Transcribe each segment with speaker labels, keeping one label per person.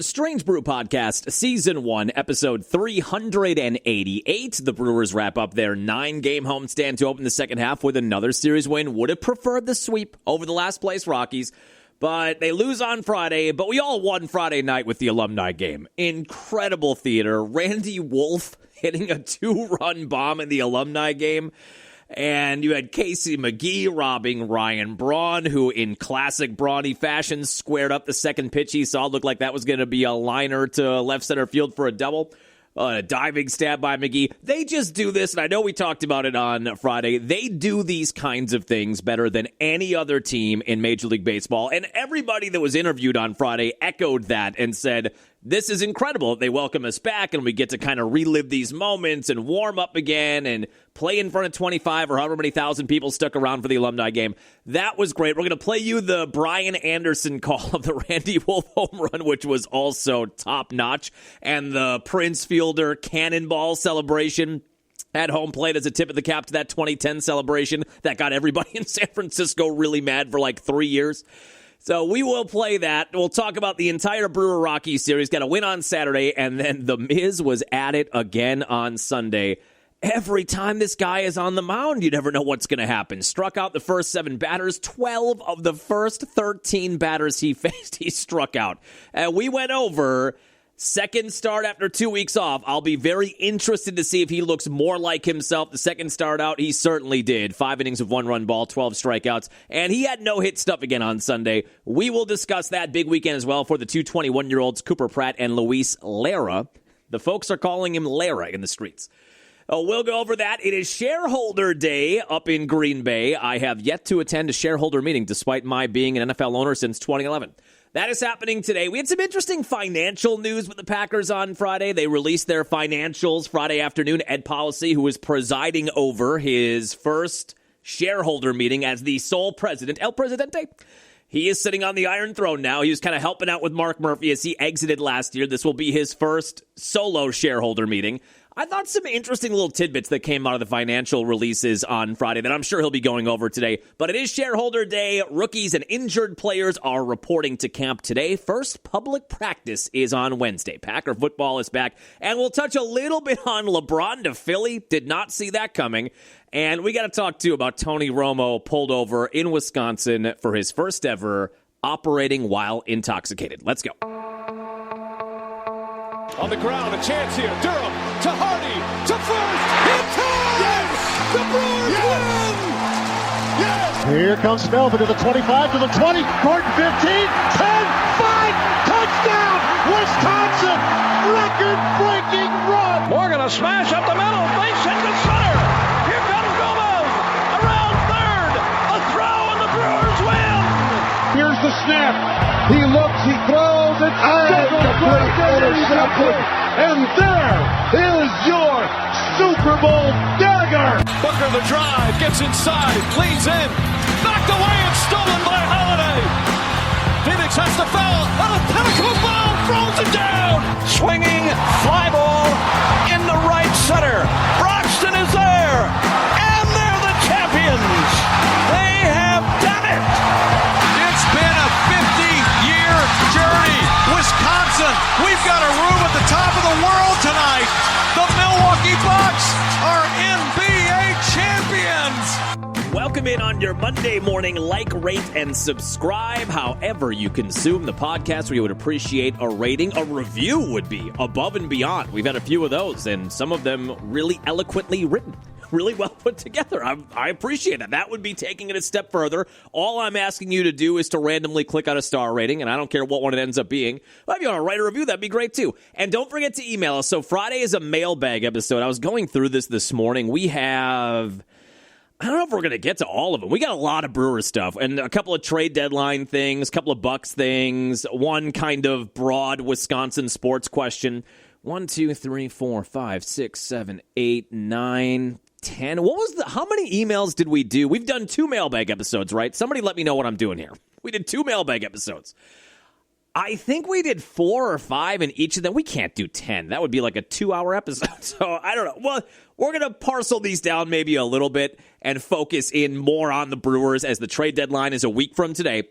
Speaker 1: Strange Brew Podcast, Season 1, Episode 388. The Brewers wrap up their 9-game homestand to open the second half with another series win. Would have preferred the sweep over the last-place Rockies, but they lose on Friday. But we all won Friday night with the Alumni Game. Incredible theater. Randy Wolf hitting a 2-run bomb in the Alumni Game. And you had Casey McGee robbing Ryan Braun, who in classic Brawny fashion squared up the second pitch he saw. Looked like that was going to be a liner to left center field for a double. A diving stab by McGee. They just do this, and I know we talked about it on Friday. They do these kinds of things better than any other team in Major League Baseball. And everybody that was interviewed on Friday echoed that and said, this is incredible. They welcome us back, and we get to kind of relive these moments and warm up again and play in front of 25 or however many thousand people stuck around for the Alumni Game. That was great. We're going to play you the Brian Anderson call of the Randy Wolf home run, which was also top-notch, and the Prince Fielder cannonball celebration at home plate as a tip of the cap to that 2010 celebration that got everybody in San Francisco really mad for like 3 years. So we will play that. We'll talk about the entire Brewer Rockies series. Got a win on Saturday, and then The Miz was at it again on Sunday. Every time this guy is on the mound, you never know what's going to happen. Struck out the first 7 batters. 12 of the first 13 batters he faced, he struck out. And we went over second start after 2 weeks off. I'll be very interested to see if he looks more like himself. The second start out, he certainly did. 5 innings of 1-run ball, 12 strikeouts, and he had no-hit stuff again on Sunday. We will discuss that big weekend as well for the 2 21-year-olds, Cooper Pratt and Luis Lara. The folks are calling him Lara in the streets. We'll go over that. It is Shareholder Day up in Green Bay. I have yet to attend a shareholder meeting, despite my being an NFL owner since 2011. That is happening today. We had some interesting financial news with the Packers on Friday. They released their financials Friday afternoon. Ed Policy, who was presiding over his first shareholder meeting as the sole president, El Presidente, he is sitting on the Iron Throne now. He was kind of helping out with Mark Murphy as he exited last year. This will be his first solo shareholder meeting. I thought some interesting little tidbits that came out of the financial releases on Friday that I'm sure he'll be going over today. But it is Shareholder Day. Rookies and injured players are reporting to camp today. First public practice is on Wednesday. Packer football is back. And we'll touch a little bit on LeBron to Philly. Did not see that coming. And we got to talk, too, about Tony Romo pulled over in Wisconsin for his first ever operating while intoxicated. Let's go.
Speaker 2: On the ground, a chance here. Durham to Hardy to first. In time! Yes! The Brewers win! Yes!
Speaker 3: Here comes Melvin to the 25, to the 20, Gordon 15, 10, 5, touchdown! Wisconsin! Record-breaking run!
Speaker 4: Morgan a smash up the middle, base hit to center. Here comes Gomez around third. A throw and the Brewers win!
Speaker 3: Here's the snap. He looks, he throws, and complete interception. And there is your Super Bowl dagger.
Speaker 2: Booker the drive, gets inside, leans in, knocked away and stolen by Holiday. Phoenix has to foul, on a pinnacle ball, throws it down.
Speaker 4: Swinging fly ball in the right center. Broxton is there, and they're the champions. They have done it.
Speaker 2: It's been a 50-year journey. Wisconsin, we've got a room at the top of the world tonight. The Milwaukee Bucks are NBA champions.
Speaker 1: Welcome in on your Monday morning. Like, rate, and subscribe. However you consume the podcast, we would appreciate a rating. A review would be above and beyond. We've had a few of those, and some of them really eloquently written. Really well put together. I appreciate that. That would be taking it a step further. All I'm asking you to do is to randomly click on a star rating, and I don't care what one it ends up being. But if you want to write a review, that'd be great too. And don't forget to email us. So Friday is a mailbag episode. I was going through this morning. We have, I don't know if we're going to get to all of them. We got a lot of Brewers stuff and a couple of trade deadline things, a couple of Bucks things, one kind of broad Wisconsin sports question. 1, 2, 3, 4, 5, 6, 7, 8, 9, 10. How many emails did we do? We've done 2 mailbag episodes, right? Somebody let me know what I'm doing here. We did 2 mailbag episodes. I think we did 4 or 5 in each of them. We can't do 10. That would be like a 2-hour episode. So I don't know. Well, we're going to parcel these down maybe a little bit and focus in more on the Brewers as the trade deadline is a week from today.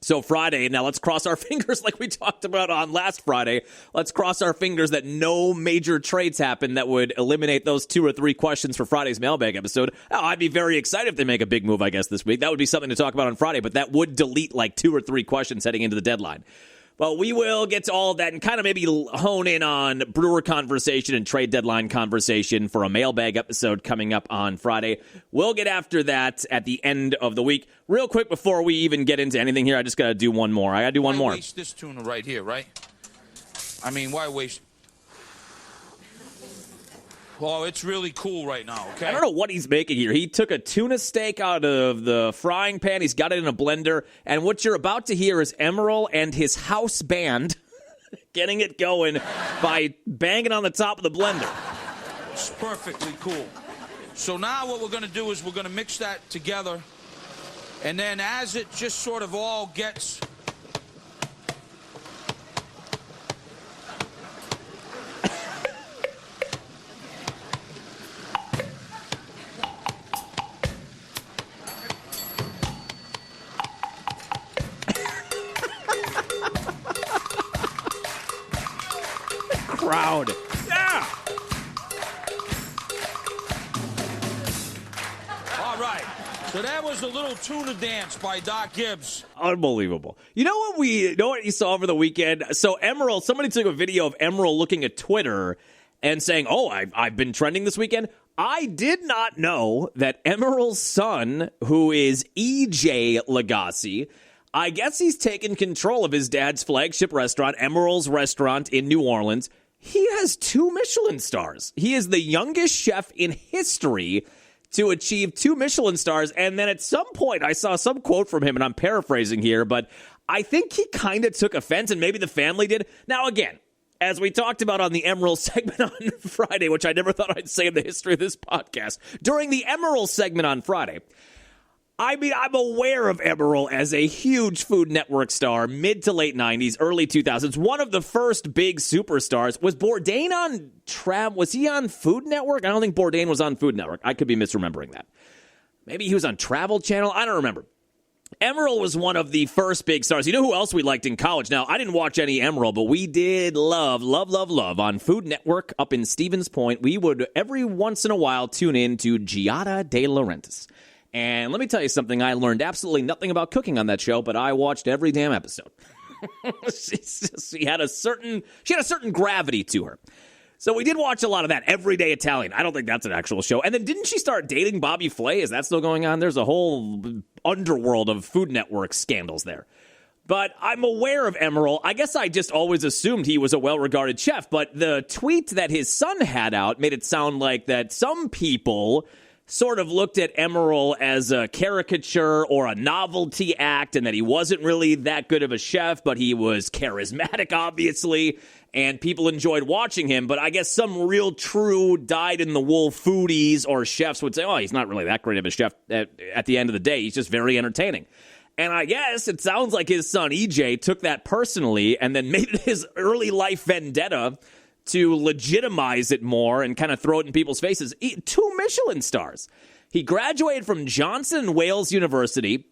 Speaker 1: So Friday, now let's cross our fingers like we talked about on last Friday. Let's cross our fingers that no major trades happen that would eliminate those 2 or 3 questions for Friday's mailbag episode. Oh, I'd be very excited if they make a big move, I guess, this week. That would be something to talk about on Friday, but that would delete like 2 or 3 questions heading into the deadline. But we will get to all of that and kind of maybe hone in on Brewer conversation and trade deadline conversation for a mailbag episode coming up on Friday. We'll get after that at the end of the week. Real quick, before we even get into anything here, I just got to do one more. I got to do one more.
Speaker 5: Why waste this tuna right here, right? I mean, why waste... Oh, it's really cool right now, okay?
Speaker 1: I don't know what he's making here. He took a tuna steak out of the frying pan. He's got it in a blender. And what you're about to hear is Emerald and his house band getting it going by banging on the top of the blender.
Speaker 5: It's perfectly cool. So now what we're going to do is we're going to mix that together. And then as it just sort of all gets...
Speaker 1: Crowd. Yeah.
Speaker 5: All right. So that was a little tuna dance by Doc Gibbs.
Speaker 1: Unbelievable. You know what you saw over the weekend? So Emerald, somebody took a video of Emerald looking at Twitter and saying, "Oh, I've been trending this weekend." I did not know that Emerald's son, who is EJ Lagasse, I guess he's taken control of his dad's flagship restaurant, Emerald's Restaurant in New Orleans. He has 2 Michelin stars. He is the youngest chef in history to achieve 2 Michelin stars. And then at some point, I saw some quote from him, and I'm paraphrasing here, but I think he kind of took offense, and maybe the family did. Now, again, as we talked about on the Emerald segment on Friday, which I never thought I'd say in the history of this podcast, during the Emerald segment on Friday, I mean, I'm aware of Emerald as a huge Food Network star, mid to late 90s, early 2000s. One of the first big superstars. Was Bourdain on was he on Food Network? I don't think Bourdain was on Food Network. I could be misremembering that. Maybe he was on Travel Channel. I don't remember. Emerald was one of the first big stars. You know who else we liked in college? Now, I didn't watch any Emerald, but we did love on Food Network up in Stevens Point. We would every once in a while tune in to Giada De Laurentiis. And let me tell you something, I learned absolutely nothing about cooking on that show, but I watched every damn episode. She had a certain gravity to her. So we did watch a lot of that, Everyday Italian. I don't think that's an actual show. And then didn't she start dating Bobby Flay? Is that still going on? There's a whole underworld of Food Network scandals there. But I'm aware of Emerald. I guess I just always assumed he was a well-regarded chef. But the tweet that his son had out made it sound like that some people sort of looked at Emerald as a caricature or a novelty act, and that he wasn't really that good of a chef, but he was charismatic, obviously, and people enjoyed watching him. But I guess some real true dyed-in-the-wool foodies or chefs would say, oh, he's not really that great of a chef at the end of the day. He's just very entertaining. And I guess it sounds like his son, EJ, took that personally and then made it his early life vendetta to legitimize it more and kind of throw it in people's faces. 2 Michelin stars. He graduated from Johnson & Wales University,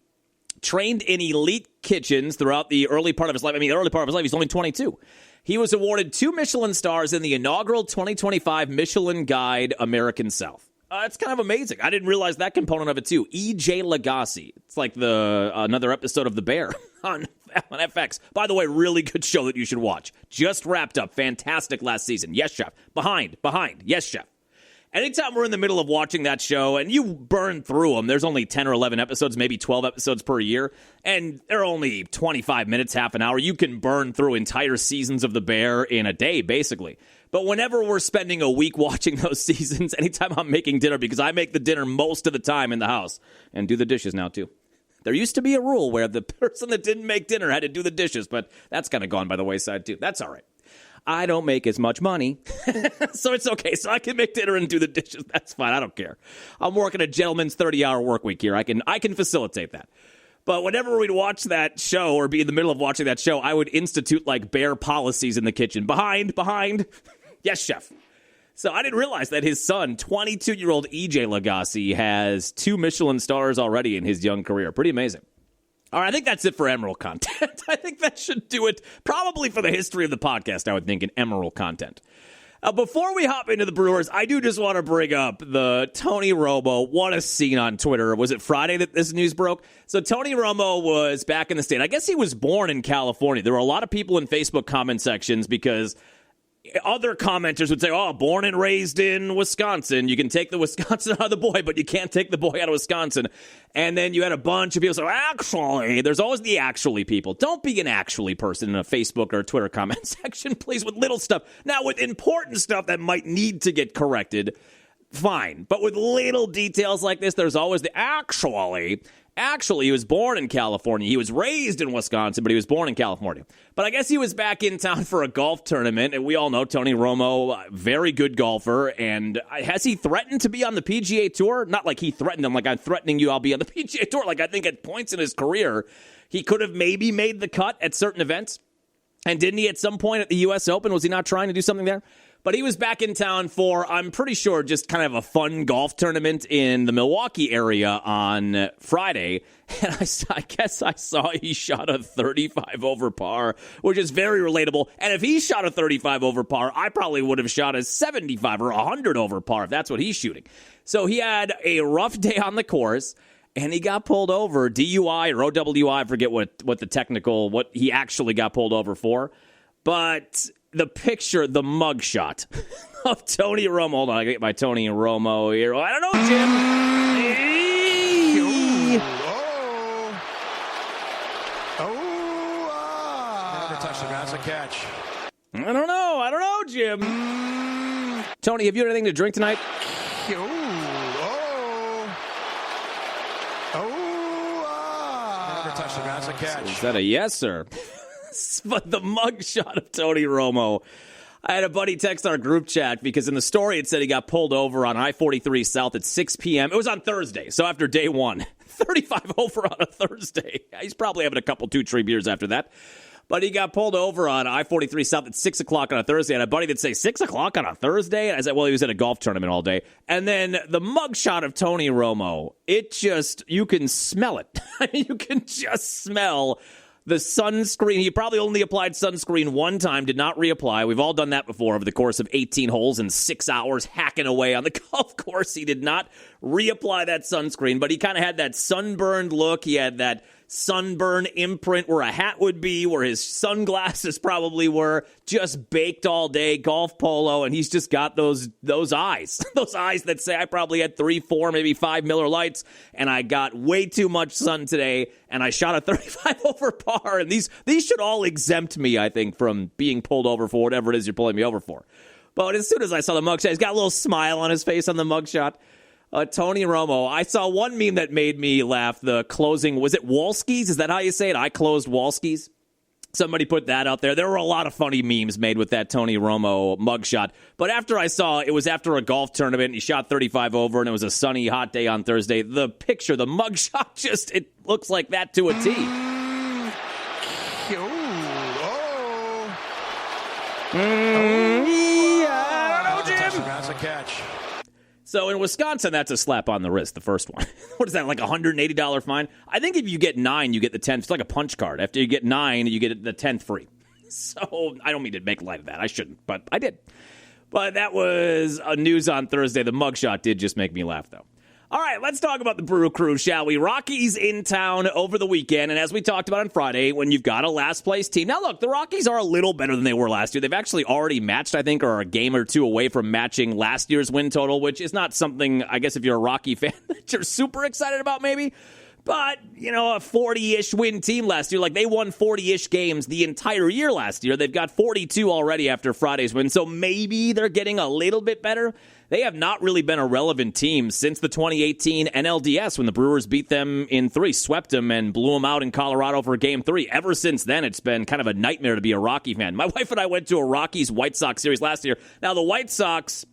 Speaker 1: trained in elite kitchens throughout the early part of his life. I mean, the early part of his life, he's only 22. He was awarded 2 Michelin stars in the inaugural 2025 Michelin Guide American South. It's kind of amazing. I didn't realize that component of it, too. EJ Lagasse. It's like another episode of The Bear on FX. By the way, really good show that you should watch. Just wrapped up. Fantastic last season. Yes, chef. Behind. Yes, chef. Anytime we're in the middle of watching that show, and you burn through them, there's only 10 or 11 episodes, maybe 12 episodes per year, and they're only 25 minutes, half an hour. You can burn through entire seasons of The Bear in a day, basically. But whenever we're spending a week watching those seasons, anytime I'm making dinner, because I make the dinner most of the time in the house, and do the dishes now, too. There used to be a rule where the person that didn't make dinner had to do the dishes, but that's kind of gone by the wayside, too. That's all right. I don't make as much money, so it's okay. So I can make dinner and do the dishes. That's fine. I don't care. I'm working a gentleman's 30-hour work week here. I can facilitate that. But whenever we'd watch that show or be in the middle of watching that show, I would institute like Bear policies in the kitchen. Behind. Yes, chef. So I didn't realize that his son, 22-year-old EJ Lagasse, has 2 Michelin stars already in his young career. Pretty amazing. All right, I think that's it for Emerald content. I think that should do it probably for the history of the podcast, I would think, in Emerald content. Before we hop into the Brewers, I do just want to bring up the Tony Romo. What a scene on Twitter. Was it Friday that this news broke? So Tony Romo was back in the state. I guess he was born in California. There were a lot of people in Facebook comment sections because other commenters would say, oh, born and raised in Wisconsin. You can take the Wisconsin out of the boy, but you can't take the boy out of Wisconsin. And then you had a bunch of people say, actually, there's always the actually people. Don't be an actually person in a Facebook or a Twitter comment section, please, with little stuff. Now, with important stuff that might need to get corrected, fine. But with little details like this, there's always the actually. Actually, he was born in California. He was raised in Wisconsin, but he was born in California. But I guess he was back in town for a golf tournament, and we all know Tony Romo, very good golfer, and has he threatened to be on the PGA Tour? Not like he threatened them, like I'm threatening you, I'll be on the PGA Tour. Like I think at points in his career, he could have maybe made the cut at certain events. And didn't he at some point at the U.S. Open? Was he not trying to do something there? But he was back in town for, I'm pretty sure, just kind of a fun golf tournament in the Milwaukee area on Friday. And I guess I saw he shot a 35 over par, which is very relatable. And if he shot a 35 over par, I probably would have shot a 75 or 100 over par if that's what he's shooting. So he had a rough day on the course. And he got pulled over, DUI or OWI, I forget what he actually got pulled over for. But the picture, the mugshot of Tony Romo. Hold on, I get my Tony Romo here. I don't know, Jim.
Speaker 2: That's a catch.
Speaker 1: I don't know, Jim. Tony, have you had anything to drink tonight?
Speaker 2: That's a catch.
Speaker 1: Is that a yes, sir? But the mugshot of Tony Romo. I had a buddy text our group chat because in the story it said he got pulled over on I-43 South at 6 p.m. It was on Thursday, so after day one. 35 over on a Thursday. He's probably having a couple 2-3 beers after that. But he got pulled over on I-43 South at 6 o'clock on a Thursday. And a buddy would say, 6 o'clock on a Thursday? And I said, well, he was at a golf tournament all day. And then the mugshot of Tony Romo, you can smell it. I mean, you can just smell the sunscreen. He probably only applied sunscreen one time, did not reapply. We've all done that before over the course of 18 holes in 6 hours, hacking away on the golf course. He did not reapply that sunscreen, but he kind of had that sunburned look. He had that sunburn imprint where a hat would be, where his sunglasses probably were, just baked all day, golf polo, and he's just got those eyes. Those eyes that say, I probably had 3, 4, maybe 5 Miller Lights, and I got way too much sun today, and I shot a 35 over par, and these should all exempt me, I think, from being pulled over for whatever it is you're pulling me over for. But as soon as I saw the mugshot, he's got a little smile on his face on the mugshot. Tony Romo. I saw one meme that made me laugh. The closing, was it Wolski's? Is that how you say it? I closed Wolski's. Somebody put that out there. There were a lot of funny memes made with that Tony Romo mugshot. But after I saw it was after a golf tournament, and he shot 35 over, and it was a sunny, hot day on Thursday. The picture, the mugshot, it looks like that to a T. I don't know, Jim.
Speaker 2: That's a catch.
Speaker 1: So in Wisconsin, that's a slap on the wrist, the first one. What is that, like a $180 fine? I think if you get 9, you get the 10th. It's like a punch card. After you get 9, you get the 10th free. So I don't mean to make light of that. I shouldn't, but I did. But that was news on Thursday. The mugshot did just make me laugh, though. All right, let's talk about the Brew Crew, shall we? Rockies in town over the weekend, and as we talked about on Friday, when you've got a last-place team. Now, look, the Rockies are a little better than they were last year. They've actually already matched, I think, or a game or two away from matching last year's win total, which is not something, I guess, if you're a Rocky fan, that you're super excited about, maybe. But, you know, a 40-ish win team last year, like they won 40-ish games the entire year last year. They've got 42 already after Friday's win, so maybe they're getting a little bit better. They have not really been a relevant team since the 2018 NLDS when the Brewers beat them in 3, swept them, and blew them out in Colorado for Game 3. Ever since then, it's been kind of a nightmare to be a Rocky fan. My wife and I went to a Rockies-White Sox series last year. Now, the White Sox,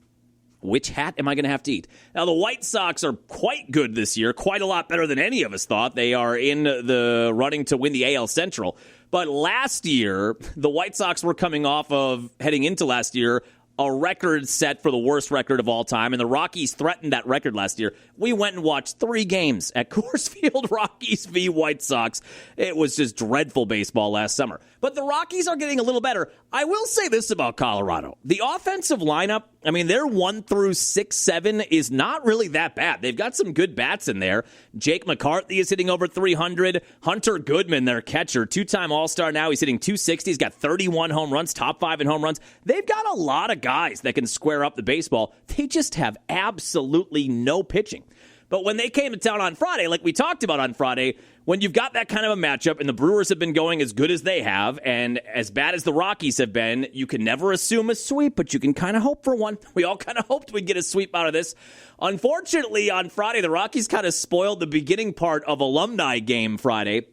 Speaker 1: which hat am I going to have to eat? Now, the White Sox are quite good this year, quite a lot better than any of us thought. They are in the running to win the AL Central. But last year, the White Sox were coming off of, heading into last year, a record set for the worst record of all time, and the Rockies threatened that record last year. We went and watched 3 games at Coors Field, Rockies v. White Sox. It was just dreadful baseball last summer. But the Rockies are getting a little better. I will say this about Colorado. The offensive lineup, I mean, their 1 through 6, 7 is not really that bad. They've got some good bats in there. Jake McCarthy is hitting over 300. Hunter Goodman, their catcher, 2-time All-Star now. He's hitting 260. He's got 31 home runs, top 5 in home runs. They've got a lot of guys that can square up the baseball. They just have absolutely no pitching. But when they came to town on Friday, like we talked about on Friday, when you've got that kind of a matchup and the Brewers have been going as good as they have and as bad as the Rockies have been, you can never assume a sweep, but you can kind of hope for one. We all kind of hoped we'd get a sweep out of this. Unfortunately, on Friday, the Rockies kind of spoiled the beginning part of Alumni Game Friday.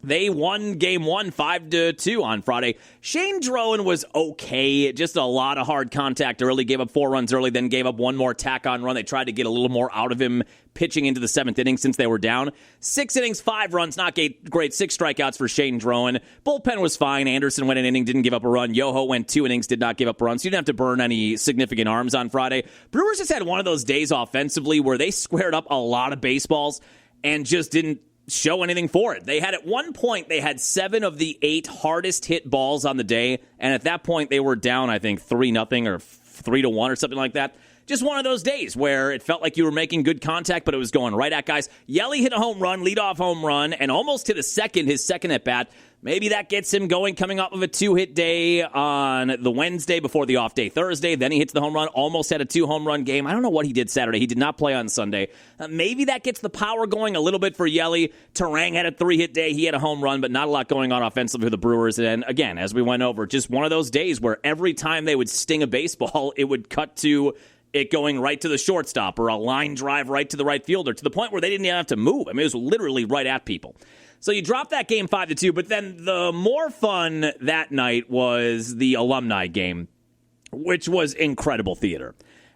Speaker 1: They won Game 1 5-2 on Friday. Shane Drowan was okay. Just a lot of hard contact early. Gave up 4 runs early, then gave up one more tack-on run. They tried to get a little more out of him pitching into the 7th inning since they were down. 6 innings, 5 runs, not great. 6 strikeouts for Shane Drowan. Bullpen was fine. Anderson went an inning, didn't give up a run. Yoho went 2 innings, did not give up a run. So you didn't have to burn any significant arms on Friday. Brewers just had one of those days offensively where they squared up a lot of baseballs and just didn't show anything for it. They had at one point, they had 7 of the 8 hardest hit balls on the day, and at that point they were down, I think, 3-0 or 3-1 or something like that. Just one of those days where it felt like you were making good contact, but it was going right at guys. Yelly hit a home run, leadoff home run, and almost hit his second at bat. Maybe that gets him going, coming off of a 2-hit day on the Wednesday before the off day Thursday. Then he hits the home run, almost had a 2-home-run game. I don't know what he did Saturday. He did not play on Sunday. Maybe that gets the power going a little bit for Yelly. Terang had a 3-hit day. He had a home run, but not a lot going on offensively for the Brewers. And again, as we went over, just one of those days where every time they would sting a baseball, it would cut to it going right to the shortstop or a line drive right to the right fielder to the point where they didn't even have to move. I mean, it was literally right at people. So you drop that game 5-2, but then the more fun that night was the Alumni Game, which was incredible theater.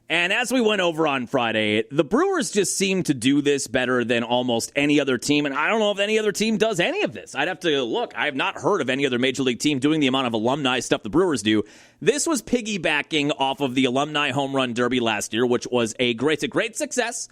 Speaker 1: And as we went over on Friday, the Brewers just seem to do this better than almost any other team, and I don't know if any other team does any of this. I'd have to look. I have not heard of any other Major League team doing the amount of alumni stuff the Brewers do. This was piggybacking off of the Alumni Home Run Derby last year, which was a great success.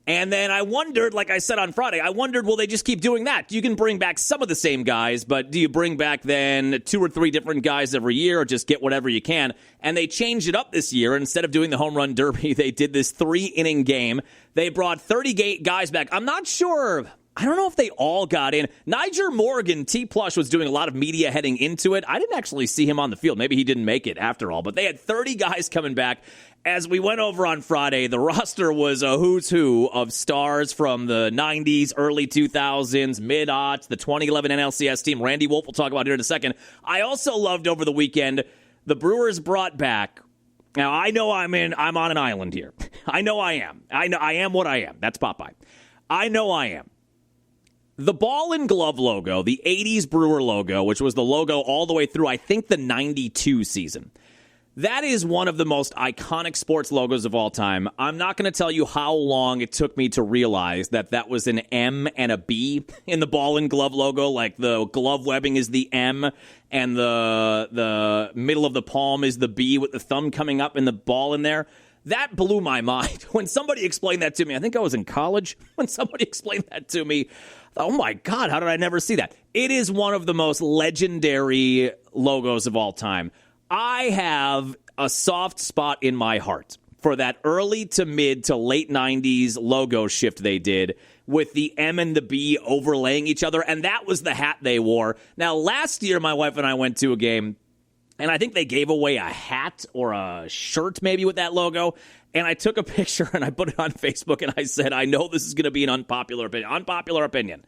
Speaker 1: And then I wondered, like I said on Friday, will they just keep doing that? You can bring back some of the same guys, but do you bring back then 2 or 3 different guys every year or just get whatever you can? And they changed it up this year. Instead of doing the home run derby, they did this 3-inning game. They brought 30 guys back. I'm not sure. I don't know if they all got in. Niger Morgan, T-Plush, was doing a lot of media heading into it. I didn't actually see him on the field. Maybe he didn't make it after all. But they had 30 guys coming back. As we went over on Friday, the roster was a who's who of stars from the 90s, early 2000s, mid-aughts, the 2011 NLCS team. Randy Wolf will talk about here in a second. I also loved over the weekend, the Brewers brought back. Now, I know I'm on an island here. I know I am. I am what I am. That's Popeye. I know I am. The ball and glove logo, the 80s Brewer logo, which was the logo all the way through, I think, the 92 season. That is one of the most iconic sports logos of all time. I'm not going to tell you how long it took me to realize that was an M and a B in the ball and glove logo. Like the glove webbing is the M and the middle of the palm is the B with the thumb coming up and the ball in there. That blew my mind. When somebody explained that to me, I think I was in college. When somebody explained that to me, oh my God, how did I never see that? It is one of the most legendary logos of all time. I have a soft spot in my heart for that early to mid to late 90s logo shift they did with the M and the B overlaying each other, and that was the hat they wore. Now, last year, my wife and I went to a game, and I think they gave away a hat or a shirt maybe with that logo, and I took a picture and I put it on Facebook, and I said, I know this is going to be an unpopular opinion.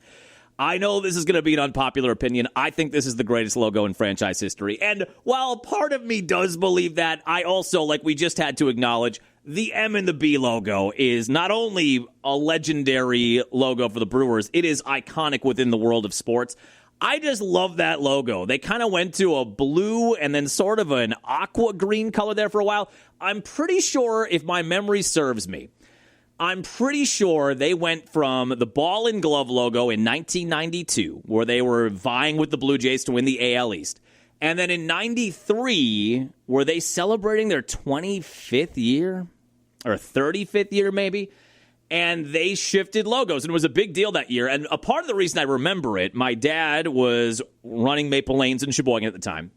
Speaker 1: I know this is going to be an unpopular opinion. I think this is the greatest logo in franchise history. And while part of me does believe that, I also, like we just had to acknowledge, the M and the B logo is not only a legendary logo for the Brewers, it is iconic within the world of sports. I just love that logo. They kind of went to a blue and then sort of an aqua green color there for a while. I'm pretty sure, if my memory serves me, I'm pretty sure they went from the ball and glove logo in 1992, where they were vying with the Blue Jays to win the AL East. And then in 93, were they celebrating their 25th year or 35th year maybe? And they shifted logos, and it was a big deal that year. And a part of the reason I remember it, my dad was running Maple Lanes in Sheboygan at the time.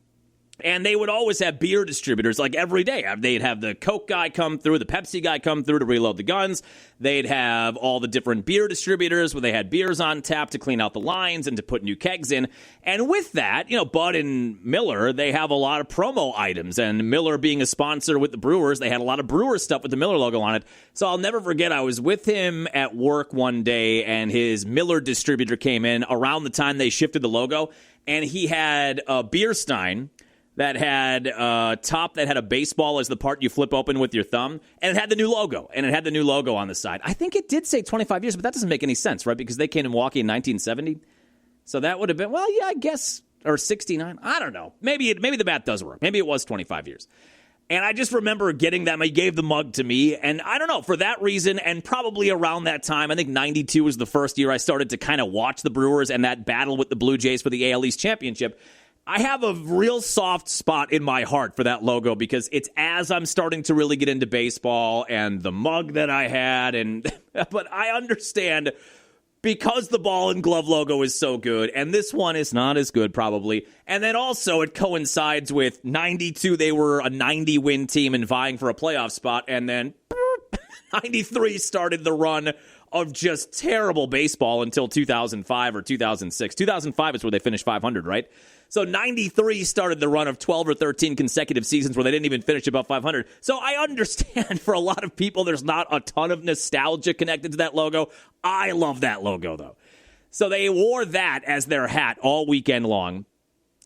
Speaker 1: And they would always have beer distributors, like every day. They'd have the Coke guy come through, the Pepsi guy come through to reload the guns. They'd have all the different beer distributors where they had beers on tap to clean out the lines and to put new kegs in. And with that, Bud and Miller, they have a lot of promo items. And Miller being a sponsor with the Brewers, they had a lot of Brewers stuff with the Miller logo on it. So I'll never forget, I was with him at work one day, and his Miller distributor came in around the time they shifted the logo. And he had a beer stein that had a top that had a baseball as the part you flip open with your thumb, and it had the new logo, on the side. I think it did say 25 years, but that doesn't make any sense, right? Because they came to Milwaukee in 1970. So that would have been, well, yeah, I guess, or 69. I don't know. Maybe the math does work. Maybe it was 25 years. And I just remember getting that. He gave the mug to me, and I don't know, for that reason, and probably around that time, I think 92 was the first year I started to kind of watch the Brewers and that battle with the Blue Jays for the AL East championship. I have a real soft spot in my heart for that logo because it's as I'm starting to really get into baseball and the mug that I had. But I understand because the ball and glove logo is so good, and this one is not as good probably. And then also it coincides with 92. They were a 90-win team and vying for a playoff spot. And then 93 started the run of just terrible baseball until 2005 or 2006. 2005 is where they finished 500, right? So 93 started the run of 12 or 13 consecutive seasons where they didn't even finish above 500. So I understand for a lot of people there's not a ton of nostalgia connected to that logo. I love that logo, though. So they wore that as their hat all weekend long.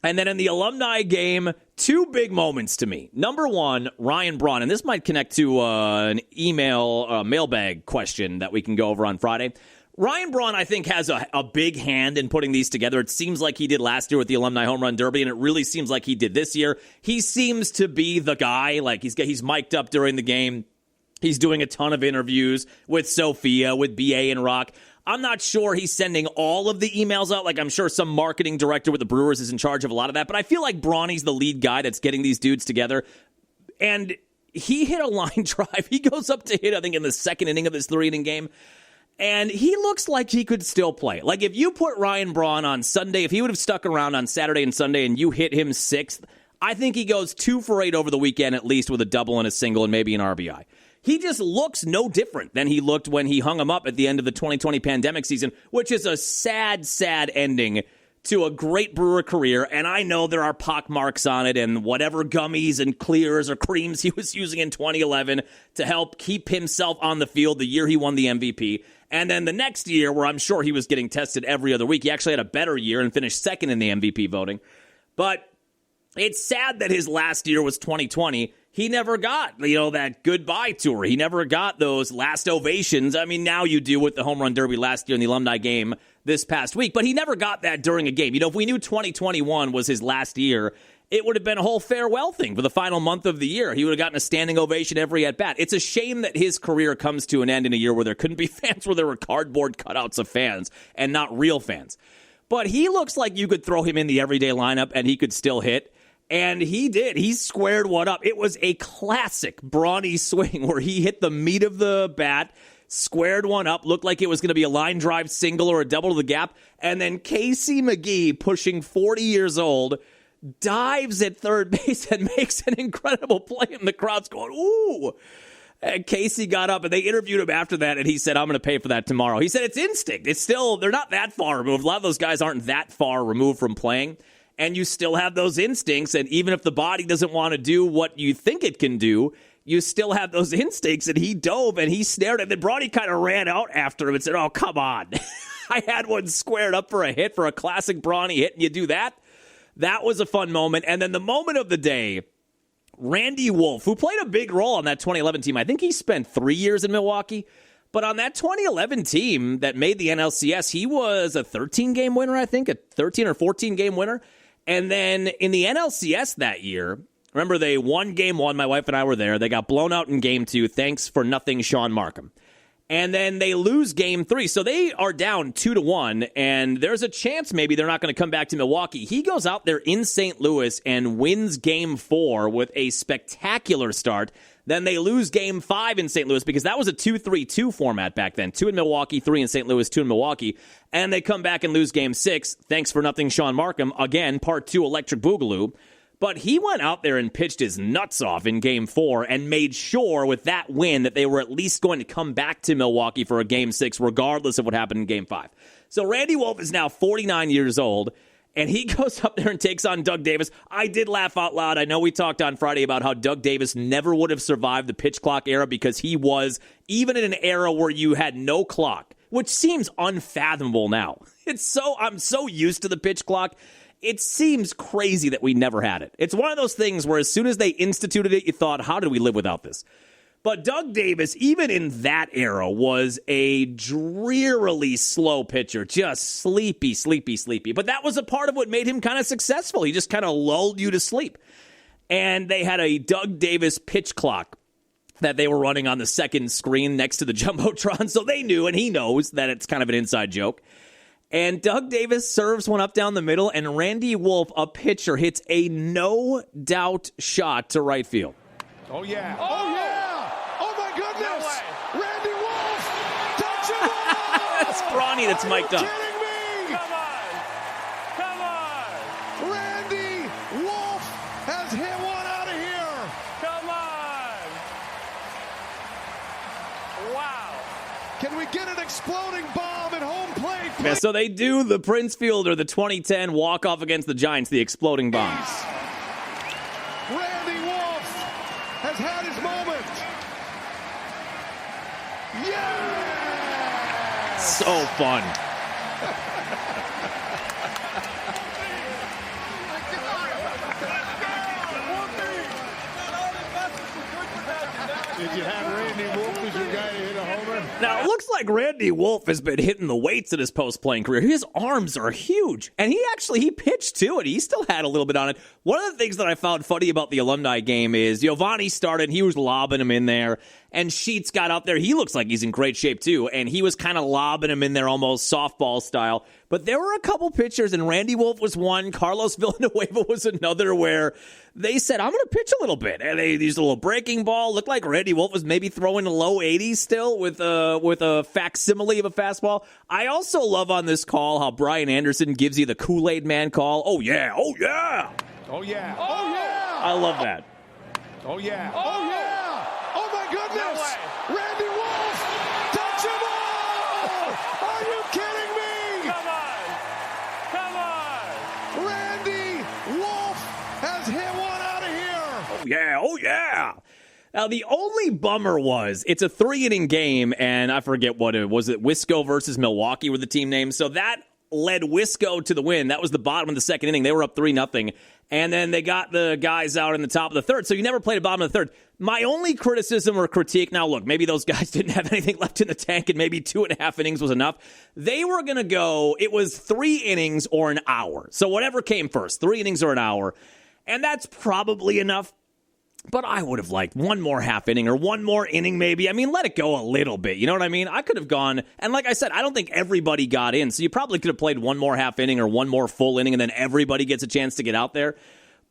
Speaker 1: And then in the Alumni Game, two big moments to me. Number one, Ryan Braun, and this might connect to an mailbag question that we can go over on Friday. Ryan Braun, I think, has a big hand in putting these together. It seems like he did last year with the Alumni Home Run Derby, and it really seems like he did this year. He seems to be the guy. Like, he's mic'd up during the game. He's doing a ton of interviews with Sophia, with BA and Rock. I'm not sure he's sending all of the emails out. Like, I'm sure some marketing director with the Brewers is in charge of a lot of that. But I feel like Brawny's the lead guy that's getting these dudes together. And he hit a line drive. He goes up to hit, I think, in the second inning of this 3-inning game. And he looks like he could still play. Like, if you put Ryan Braun on Sunday, if he would have stuck around on Saturday and Sunday and you hit him 6th, I think he goes 2 for 8 over the weekend at least with a double and a single and maybe an RBI. He just looks no different than he looked when he hung him up at the end of the 2020 pandemic season, which is a sad, sad ending to a great Brewer career. And I know there are pockmarks on it and whatever gummies and clears or creams he was using in 2011 to help keep himself on the field the year he won the MVP. And then the next year, where I'm sure he was getting tested every other week, he actually had a better year and finished second in the MVP voting. But it's sad that his last year was 2020. He never got, that goodbye tour. He never got those last ovations. I mean, now you do with the Home Run Derby last year in the Alumni Game this past week. But he never got that during a game. If we knew 2021 was his last year, it would have been a whole farewell thing for the final month of the year. He would have gotten a standing ovation every at-bat. It's a shame that his career comes to an end in a year where there couldn't be fans, where there were cardboard cutouts of fans and not real fans. But he looks like you could throw him in the everyday lineup and he could still hit. And he did. He squared one up. It was a classic Brawny swing where he hit the meat of the bat, squared one up, looked like it was going to be a line drive single or a double to the gap. And then Casey McGee, pushing 40 years old, dives at third base and makes an incredible play, and the crowd's going, ooh. And Casey got up, and they interviewed him after that, and he said, I'm going to pay for that tomorrow. He said it's instinct. It's still, they're not that far removed. A lot of those guys aren't that far removed from playing, and you still have those instincts, and even if the body doesn't want to do what you think it can do, you still have those instincts, and he dove, and he snared it, and then Brawny kind of ran out after him and said, oh, come on. I had one squared up for a hit, for a classic Brawny hit, and you do that? That was a fun moment. And then the moment of the day, Randy Wolf, who played a big role on that 2011 team. I think he spent 3 years in Milwaukee. But on that 2011 team that made the NLCS, he was a 13-game winner, I think, a 13 or 14-game winner. And then in the NLCS that year, remember they won Game 1. My wife and I were there. They got blown out in Game 2. Thanks for nothing, Sean Markham. And then they lose game 3. So they are down 2-1, and there's a chance maybe they're not going to come back to Milwaukee. He goes out there in St. Louis and wins game 4 with a spectacular start. Then they lose game 5 in St. Louis because that was a 2-3-2 format back then. 2 in Milwaukee, 3 in St. Louis, 2 in Milwaukee. And they come back and lose game 6. Thanks for nothing, Sean Markham. Again, part 2 electric boogaloo. But he went out there and pitched his nuts off in Game 4 and made sure with that win that they were at least going to come back to Milwaukee for a Game 6 regardless of what happened in Game 5. So Randy Wolf is now 49 years old, and he goes up there and takes on Doug Davis. I did laugh out loud. I know we talked on Friday about how Doug Davis never would have survived the pitch clock era because he was, even in an era where you had no clock, which seems unfathomable now. I'm so used to the pitch clock. It seems crazy that we never had it. It's one of those things where as soon as they instituted it, you thought, how did we live without this? But Doug Davis, even in that era, was a drearily slow pitcher. Just sleepy. But that was a part of what made him kind of successful. He just kind of lulled you to sleep. And they had a Doug Davis pitch clock that they were running on the second screen next to the Jumbotron. So they knew, and he knows, that it's kind of an inside joke. And Doug Davis serves one up down the middle, and Randy Wolf, a pitcher, hits a no-doubt shot to right field.
Speaker 3: Oh, yeah. Oh, yeah. Oh, my goodness. No way. Randy Wolf. Touch him all.
Speaker 1: That's Bronny that's mic'd up.
Speaker 3: Are you kidding me?
Speaker 2: Come on.
Speaker 3: Randy Wolf has hit one out of here.
Speaker 2: Come on. Wow.
Speaker 3: Can we get an exploding bomb at home plate?
Speaker 1: Yeah, so they do the Prince Fielder, the 2010 walk-off against the Giants, the exploding bombs.
Speaker 3: Randy Wolf has had his moment. Yeah!
Speaker 1: So fun.
Speaker 3: Did you have Randy Wolf as your guy to hit a homer?
Speaker 1: Now, it looks like Randy Wolf has been hitting the weights in his post-playing career. His arms are huge. And he pitched too, and he still had a little bit on it. One of the things that I found funny about the Alumni Game is Giovanni started, he was lobbing him in there, and Sheets got out there. He looks like he's in great shape too, and he was kind of lobbing him in there almost softball style. But there were a couple pitchers, and Randy Wolf was one. Carlos Villanueva was another where they said, I'm going to pitch a little bit. And they used a little breaking ball. Looked like Randy Wolf was maybe throwing the low 80s still with a facsimile of a fastball. I also love on this call how Brian Anderson gives you the Kool-Aid Man call. Oh, yeah. Oh, yeah.
Speaker 3: Oh, yeah. Oh, yeah.
Speaker 1: I love that.
Speaker 3: Oh, yeah. Oh, yeah. Oh, my goodness. No way. Randy Wolf. Touch him all. Are you kidding me?
Speaker 2: Come on.
Speaker 3: Randy Wolf has hit one out of here.
Speaker 1: Oh, yeah. Oh, yeah. Now, the only bummer was it's a 3-inning game, and I forget what it was. It Wisco versus Milwaukee were the team names. So that led Wisco to the win. That was the bottom of the second inning. They were up 3-0. And then they got the guys out in the top of the third. So you never played a bottom of the third. My only criticism or critique, now look, maybe those guys didn't have anything left in the tank and maybe 2.5 innings was enough. They were going to go, it was 3 innings or an hour. So whatever came first, 3 innings or an hour. And that's probably enough. But I would have liked one more half inning or one more inning maybe. I mean, let it go a little bit. You know what I mean? I could have gone, and like I said, I don't think everybody got in. So you probably could have played one more half inning or one more full inning, and then everybody gets a chance to get out there.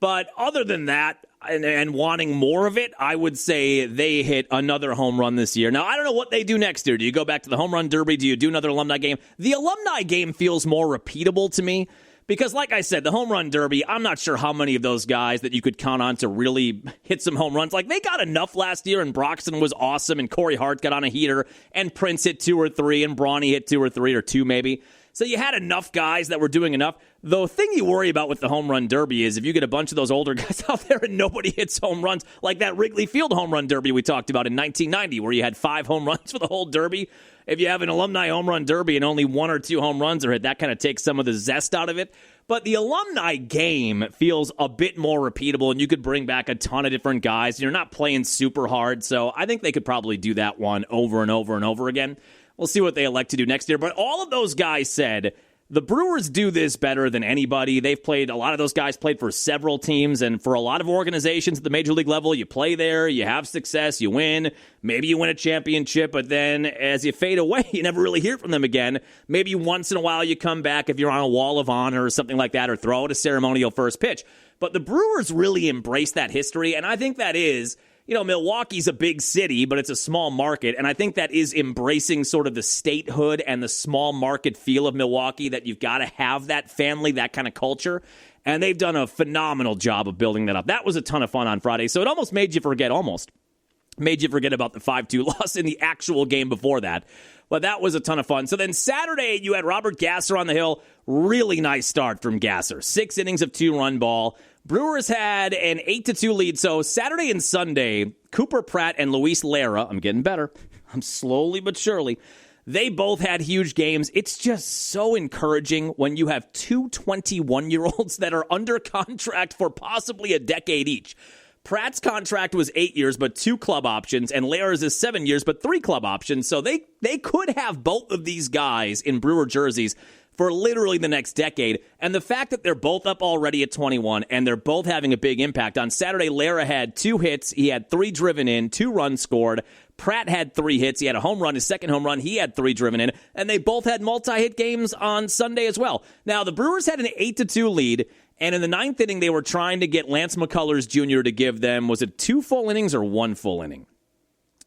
Speaker 1: But other than that, and wanting more of it, I would say they hit another home run this year. Now, I don't know what they do next year. Do you go back to the home run derby? Do you do another Alumni Game? The Alumni Game feels more repeatable to me. Because, like I said, the home run derby, I'm not sure how many of those guys that you could count on to really hit some home runs. Like, they got enough last year, and Broxton was awesome, and Corey Hart got on a heater, and Prince hit 2 or 3, and Bronny hit 2 or 3, or 2 maybe. So you had enough guys that were doing enough. The thing you worry about with the home run derby is if you get a bunch of those older guys out there and nobody hits home runs, like that Wrigley Field home run derby we talked about in 1990, where you had 5 home runs for the whole derby. If you have an alumni home run derby and only 1 or 2 home runs are hit, that kind of takes some of the zest out of it. But the Alumni Game feels a bit more repeatable, and you could bring back a ton of different guys. You're not playing super hard, so I think they could probably do that one over and over and over again. We'll see what they elect to do next year. But all of those guys said The Brewers do this better than anybody. They've played, a lot of those guys played for several teams, and for a lot of organizations at the major league level, you play there, you have success, you win, maybe you win a championship, but then as you fade away, you never really hear from them again. Maybe once in a while you come back if you're on a wall of honor or something like that, or throw out a ceremonial first pitch. But the Brewers really embrace that history, and I think that is, Milwaukee's a big city, but it's a small market, and I think that is embracing sort of the statehood and the small market feel of Milwaukee, that you've got to have that family, that kind of culture, and they've done a phenomenal job of building that up. That was a ton of fun on Friday, so it almost made you forget about the 5-2 loss in the actual game before that. But that was a ton of fun. So then Saturday, you had Robert Gasser on the hill. Really nice start from Gasser. 6 innings of 2-run ball. Brewers had an 8-2 lead. So Saturday and Sunday, Cooper Pratt and Luis Lara, I'm getting better. I'm slowly but surely. They both had huge games. It's just so encouraging when you have two 21-year-olds that are under contract for possibly a decade each. Pratt's contract was 8 years, but 2 club options, and Lara's is 7 years, but 3 club options. So they could have both of these guys in Brewer jerseys for literally the next decade. And the fact that they're both up already at 21 and they're both having a big impact. On Saturday, Lara had 2 hits. He had 3 driven in, 2 runs scored. Pratt had 3 hits. He had a home run, his second home run. He had 3 driven in. And they both had multi-hit games on Sunday as well. Now, the Brewers had an 8-2 lead. And in the 9th inning, they were trying to get Lance McCullers Jr. to give them, was it 2 full innings or 1 full inning?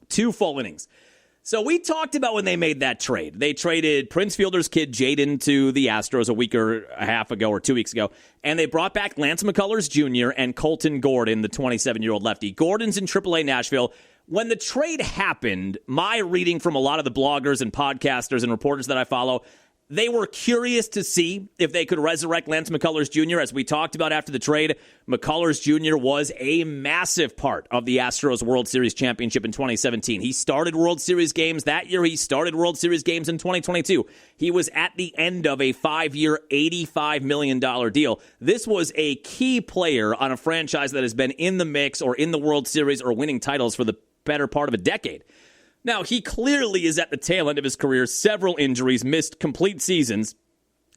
Speaker 1: 2 full innings. So we talked about when they made that trade. They traded Prince Fielder's kid Jaden to the Astros a week or a half ago or 2 weeks ago. And they brought back Lance McCullers Jr. and Colton Gordon, the 27-year-old lefty. Gordon's in AAA Nashville. When the trade happened, my reading from a lot of the bloggers and podcasters and reporters that I follow, they were curious to see if they could resurrect Lance McCullers Jr. As we talked about after the trade, McCullers Jr. was a massive part of the Astros World Series championship in 2017. He started World Series games that year. He started World Series games in 2022. He was at the end of a 5-year, $85 million deal. This was a key player on a franchise that has been in the mix or in the World Series or winning titles for the better part of a decade. Now, he clearly is at the tail end of his career. Several injuries, missed complete seasons.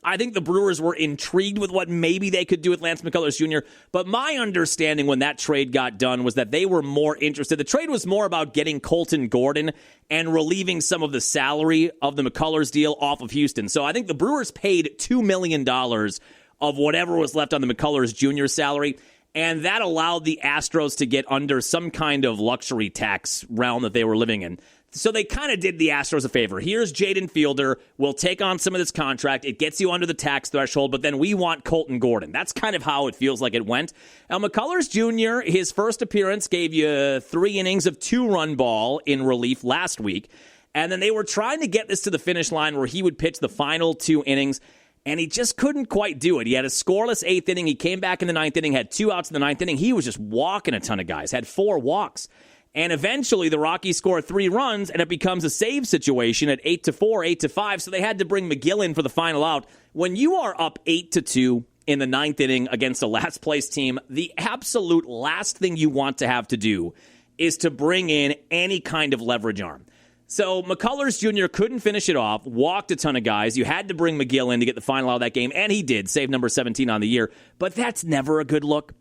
Speaker 1: I think the Brewers were intrigued with what maybe they could do with Lance McCullers Jr., but my understanding when that trade got done was that they were more interested. The trade was more about getting Colton Gordon and relieving some of the salary of the McCullers deal off of Houston. So I think the Brewers paid $2 million of whatever was left on the McCullers Jr. salary, and that allowed the Astros to get under some kind of luxury tax realm that they were living in. So they kind of did the Astros a favor. Here's Jaden Fielder. We'll take on some of this contract. It gets you under the tax threshold, but then we want Colton Gordon. That's kind of how it feels like it went. Now, McCullers Jr., his first appearance gave you 3 innings of 2-run ball in relief last week. And then they were trying to get this to the finish line where he would pitch the final 2 innings. And he just couldn't quite do it. He had a scoreless 8th inning. He came back in the 9th inning, had 2 outs in the 9th inning. He was just walking a ton of guys, had 4 walks. And eventually the Rockies score 3 runs, and it becomes a save situation at 8-4, 8-5. So they had to bring McGill in for the final out. When you are up 8-2 in the 9th inning against a last-place team, the absolute last thing you want to have to do is to bring in any kind of leverage arm. So McCullers Jr. couldn't finish it off, walked a ton of guys. You had to bring McGill in to get the final out of that game, and he did, save number 17 on the year. But that's never a good look.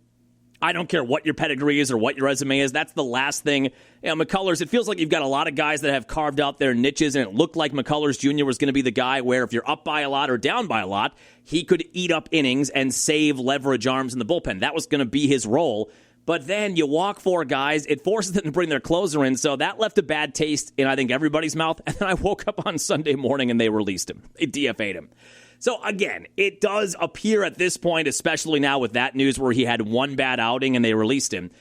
Speaker 1: I don't care what your pedigree is or what your resume is. That's the last thing. McCullers, it feels like you've got a lot of guys that have carved out their niches, and it looked like McCullers Jr. was going to be the guy where if you're up by a lot or down by a lot, he could eat up innings and save leverage arms in the bullpen. That was going to be his role. But then you walk 4 guys, it forces them to bring their closer in, so that left a bad taste in, I think, everybody's mouth. And then I woke up on Sunday morning and they released him. They DFA'd him. So, again, it does appear at this point, especially now with that news where he had 1 bad outing and they released him,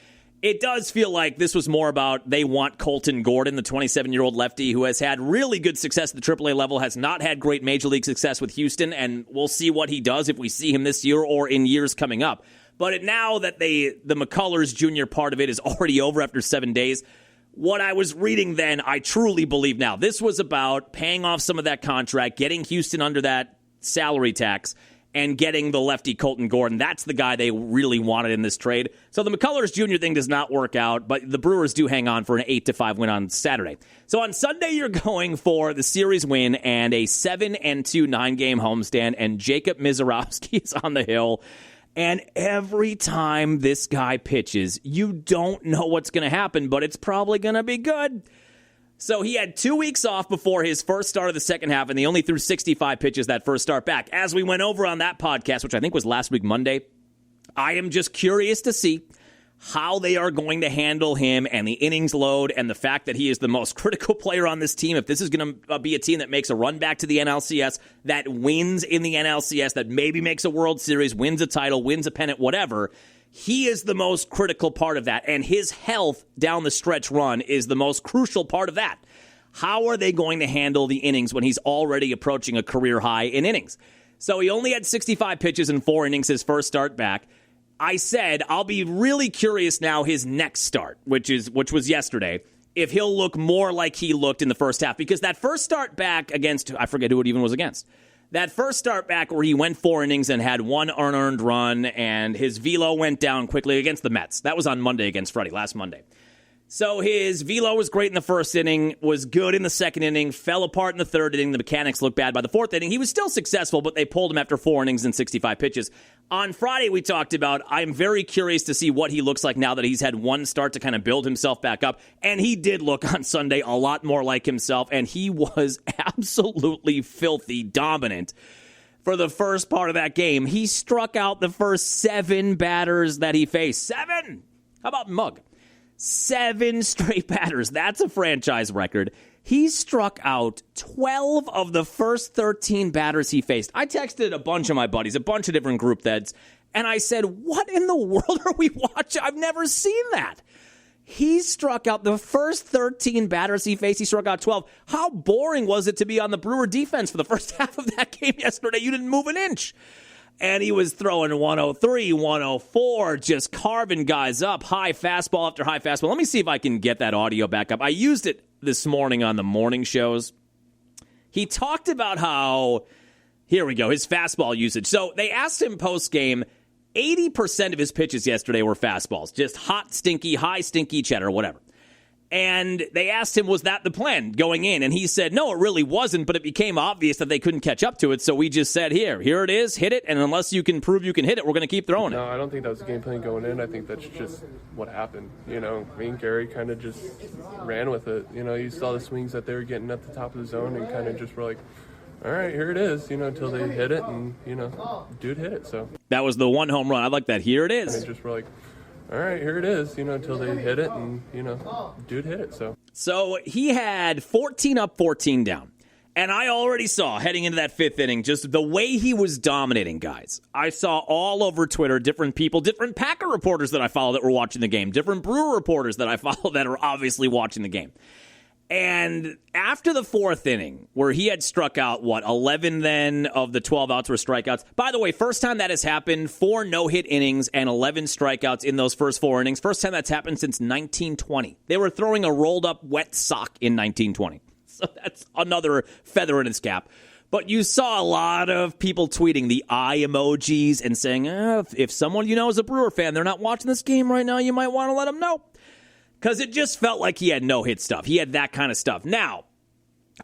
Speaker 1: it does feel like this was more about they want Colton Gordon, the 27-year-old lefty who has had really good success at the AAA level, has not had great major league success with Houston, and we'll see what he does if we see him this year or in years coming up. But now that the McCullers Jr. part of it is already over after 7 days, what I was reading then, I truly believe now. This was about paying off some of that contract, getting Houston under that salary tax, and getting the lefty Colton Gordon. That's the guy they really wanted in this trade. So the McCullers Jr. thing does not work out, but the Brewers do hang on for an 8-5 win on Saturday. So on Sunday, you're going for the series win and a 7-2 9-game homestand, and Jacob Misiorowski is on the hill. And every time this guy pitches, you don't know what's going to happen, but it's probably going to be good. So he had 2 weeks off before his first start of the second half, and they only threw 65 pitches that first start back. As we went over on that podcast, which I think was last week Monday, I am just curious to see how they are going to handle him and the innings load and the fact that he is the most critical player on this team. If this is going to be a team that makes a run back to the NLCS, that wins in the NLCS, that maybe makes a World Series, wins a title, wins a pennant, whatever, he is the most critical part of that, and his health down the stretch run is the most crucial part of that. How are they going to handle the innings when he's already approaching a career high in innings? So he only had 65 pitches in 4 innings his first start back. I said I'll be really curious now his next start, which was yesterday, if he'll look more like he looked in the first half, because that first start back against, I forget who it even was against. That first start back where he went 4 innings and had 1 unearned run and his velo went down quickly against the Mets. That was on Monday against Freddie, last Monday. So his velo was great in the first inning, was good in the second inning, fell apart in the third inning. The mechanics looked bad by the fourth inning. He was still successful, but they pulled him after 4 innings and 65 pitches. On Friday, we talked about, I'm very curious to see what he looks like now that he's had 1 start to kind of build himself back up. And he did look on Sunday a lot more like himself, and he was absolutely filthy dominant. For the first part of that game, he struck out the first 7 batters that he faced. 7! How about Mug? 7 straight batters. That's a franchise record. He struck out 12 of the first 13 batters he faced. I texted a bunch of my buddies, a bunch of different group heads, and I said, what in the world are we watching? I've never seen that. He struck out the first 13 batters he faced. He struck out 12. How boring was it to be on the Brewer defense for the first half of that game yesterday? You didn't move an inch. And he was throwing 103, 104, just carving guys up, high fastball after high fastball. Let me see if I can get that audio back up. I used it this morning on the morning shows. He talked about how, here we go, his fastball usage. So they asked him post-game, 80% of his pitches yesterday were fastballs, just hot, stinky, high, stinky cheddar, whatever. And they asked him, was that the plan going in? And he said, no, it really wasn't, but it became obvious that they couldn't catch up to it, so we just said, here it is, hit it, and unless you can prove you can hit it, we're going to keep throwing it.
Speaker 6: No, I don't think that was the game plan going in. I think that's just what happened. You know, me and Gary kind of just ran with it. You know, you saw the swings that they were getting at the top of the zone and kind of just were like, all right, here it is, you know, until they hit it, and, you know, dude hit it, so.
Speaker 1: That was the 1 home run. I like that. Here it is.
Speaker 6: And they just were like, all right, here it is, you know, until they hit it, and, you know, dude hit it, so.
Speaker 1: So he had 14 up, 14 down. And I already saw, heading into that 5th inning, just the way he was dominating guys. I saw all over Twitter different people, different Packer reporters that I follow that were watching the game, different Brewer reporters that I follow that are obviously watching the game. And after the 4th inning, where he had struck out, 11 then of the 12 outs were strikeouts. By the way, first time that has happened, 4 no-hit innings and 11 strikeouts in those first 4 innings. First time that's happened since 1920. They were throwing a rolled-up wet sock in 1920. So that's another feather in his cap. But you saw a lot of people tweeting the eye emojis and saying, if someone you know is a Brewer fan, they're not watching this game right now, you might want to let them know. Because it just felt like he had no-hit stuff. He had that kind of stuff. Now,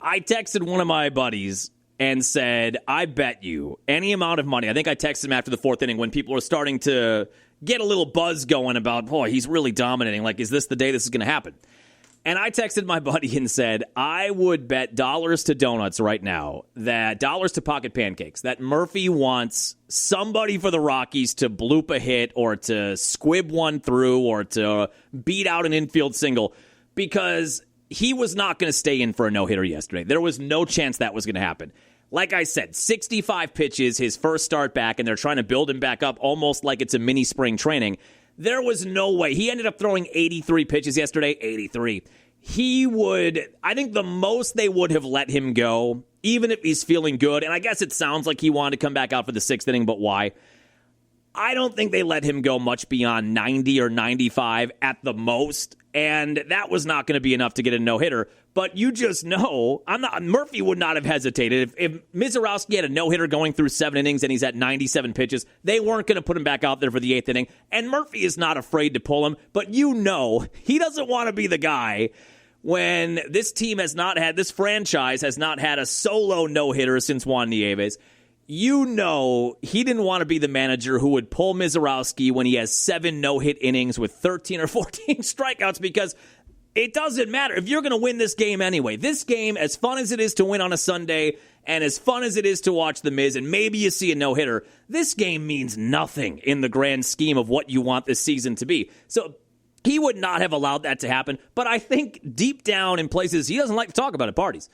Speaker 1: I texted one of my buddies and said, I bet you any amount of money. I think I texted him after the 4th inning when people were starting to get a little buzz going about, boy, he's really dominating. Like, is this the day this is going to happen? And I texted my buddy and said, I would bet dollars to donuts right now, that dollars to pocket pancakes, that Murphy wants somebody for the Rockies to bloop a hit or to squib one through or to beat out an infield single, because he was not going to stay in for a no-hitter yesterday. There was no chance that was going to happen. Like I said, 65 pitches, his first start back, and they're trying to build him back up almost like it's a mini spring training. There was no way. He ended up throwing 83 pitches yesterday, 83. I think the most they would have let him go, even if he's feeling good, and I guess it sounds like he wanted to come back out for the 6th inning, but why? I don't think they let him go much beyond 90 or 95 at the most. And that was not going to be enough to get a no-hitter. But you just know, Murphy would not have hesitated. If Mizorowski had a no-hitter going through 7 innings and he's at 97 pitches, they weren't going to put him back out there for the 8th inning. And Murphy is not afraid to pull him. But you know, he doesn't want to be the guy when this franchise has not had a solo no-hitter since Juan Nieves. You know he didn't want to be the manager who would pull Mizorowski when he has 7 no-hit innings with 13 or 14 strikeouts, because it doesn't matter if you're going to win this game anyway. This game, as fun as it is to win on a Sunday and as fun as it is to watch the Miz, and maybe you see a no-hitter, this game means nothing in the grand scheme of what you want this season to be. So he would not have allowed that to happen, but I think deep down in places he doesn't like to talk about at parties,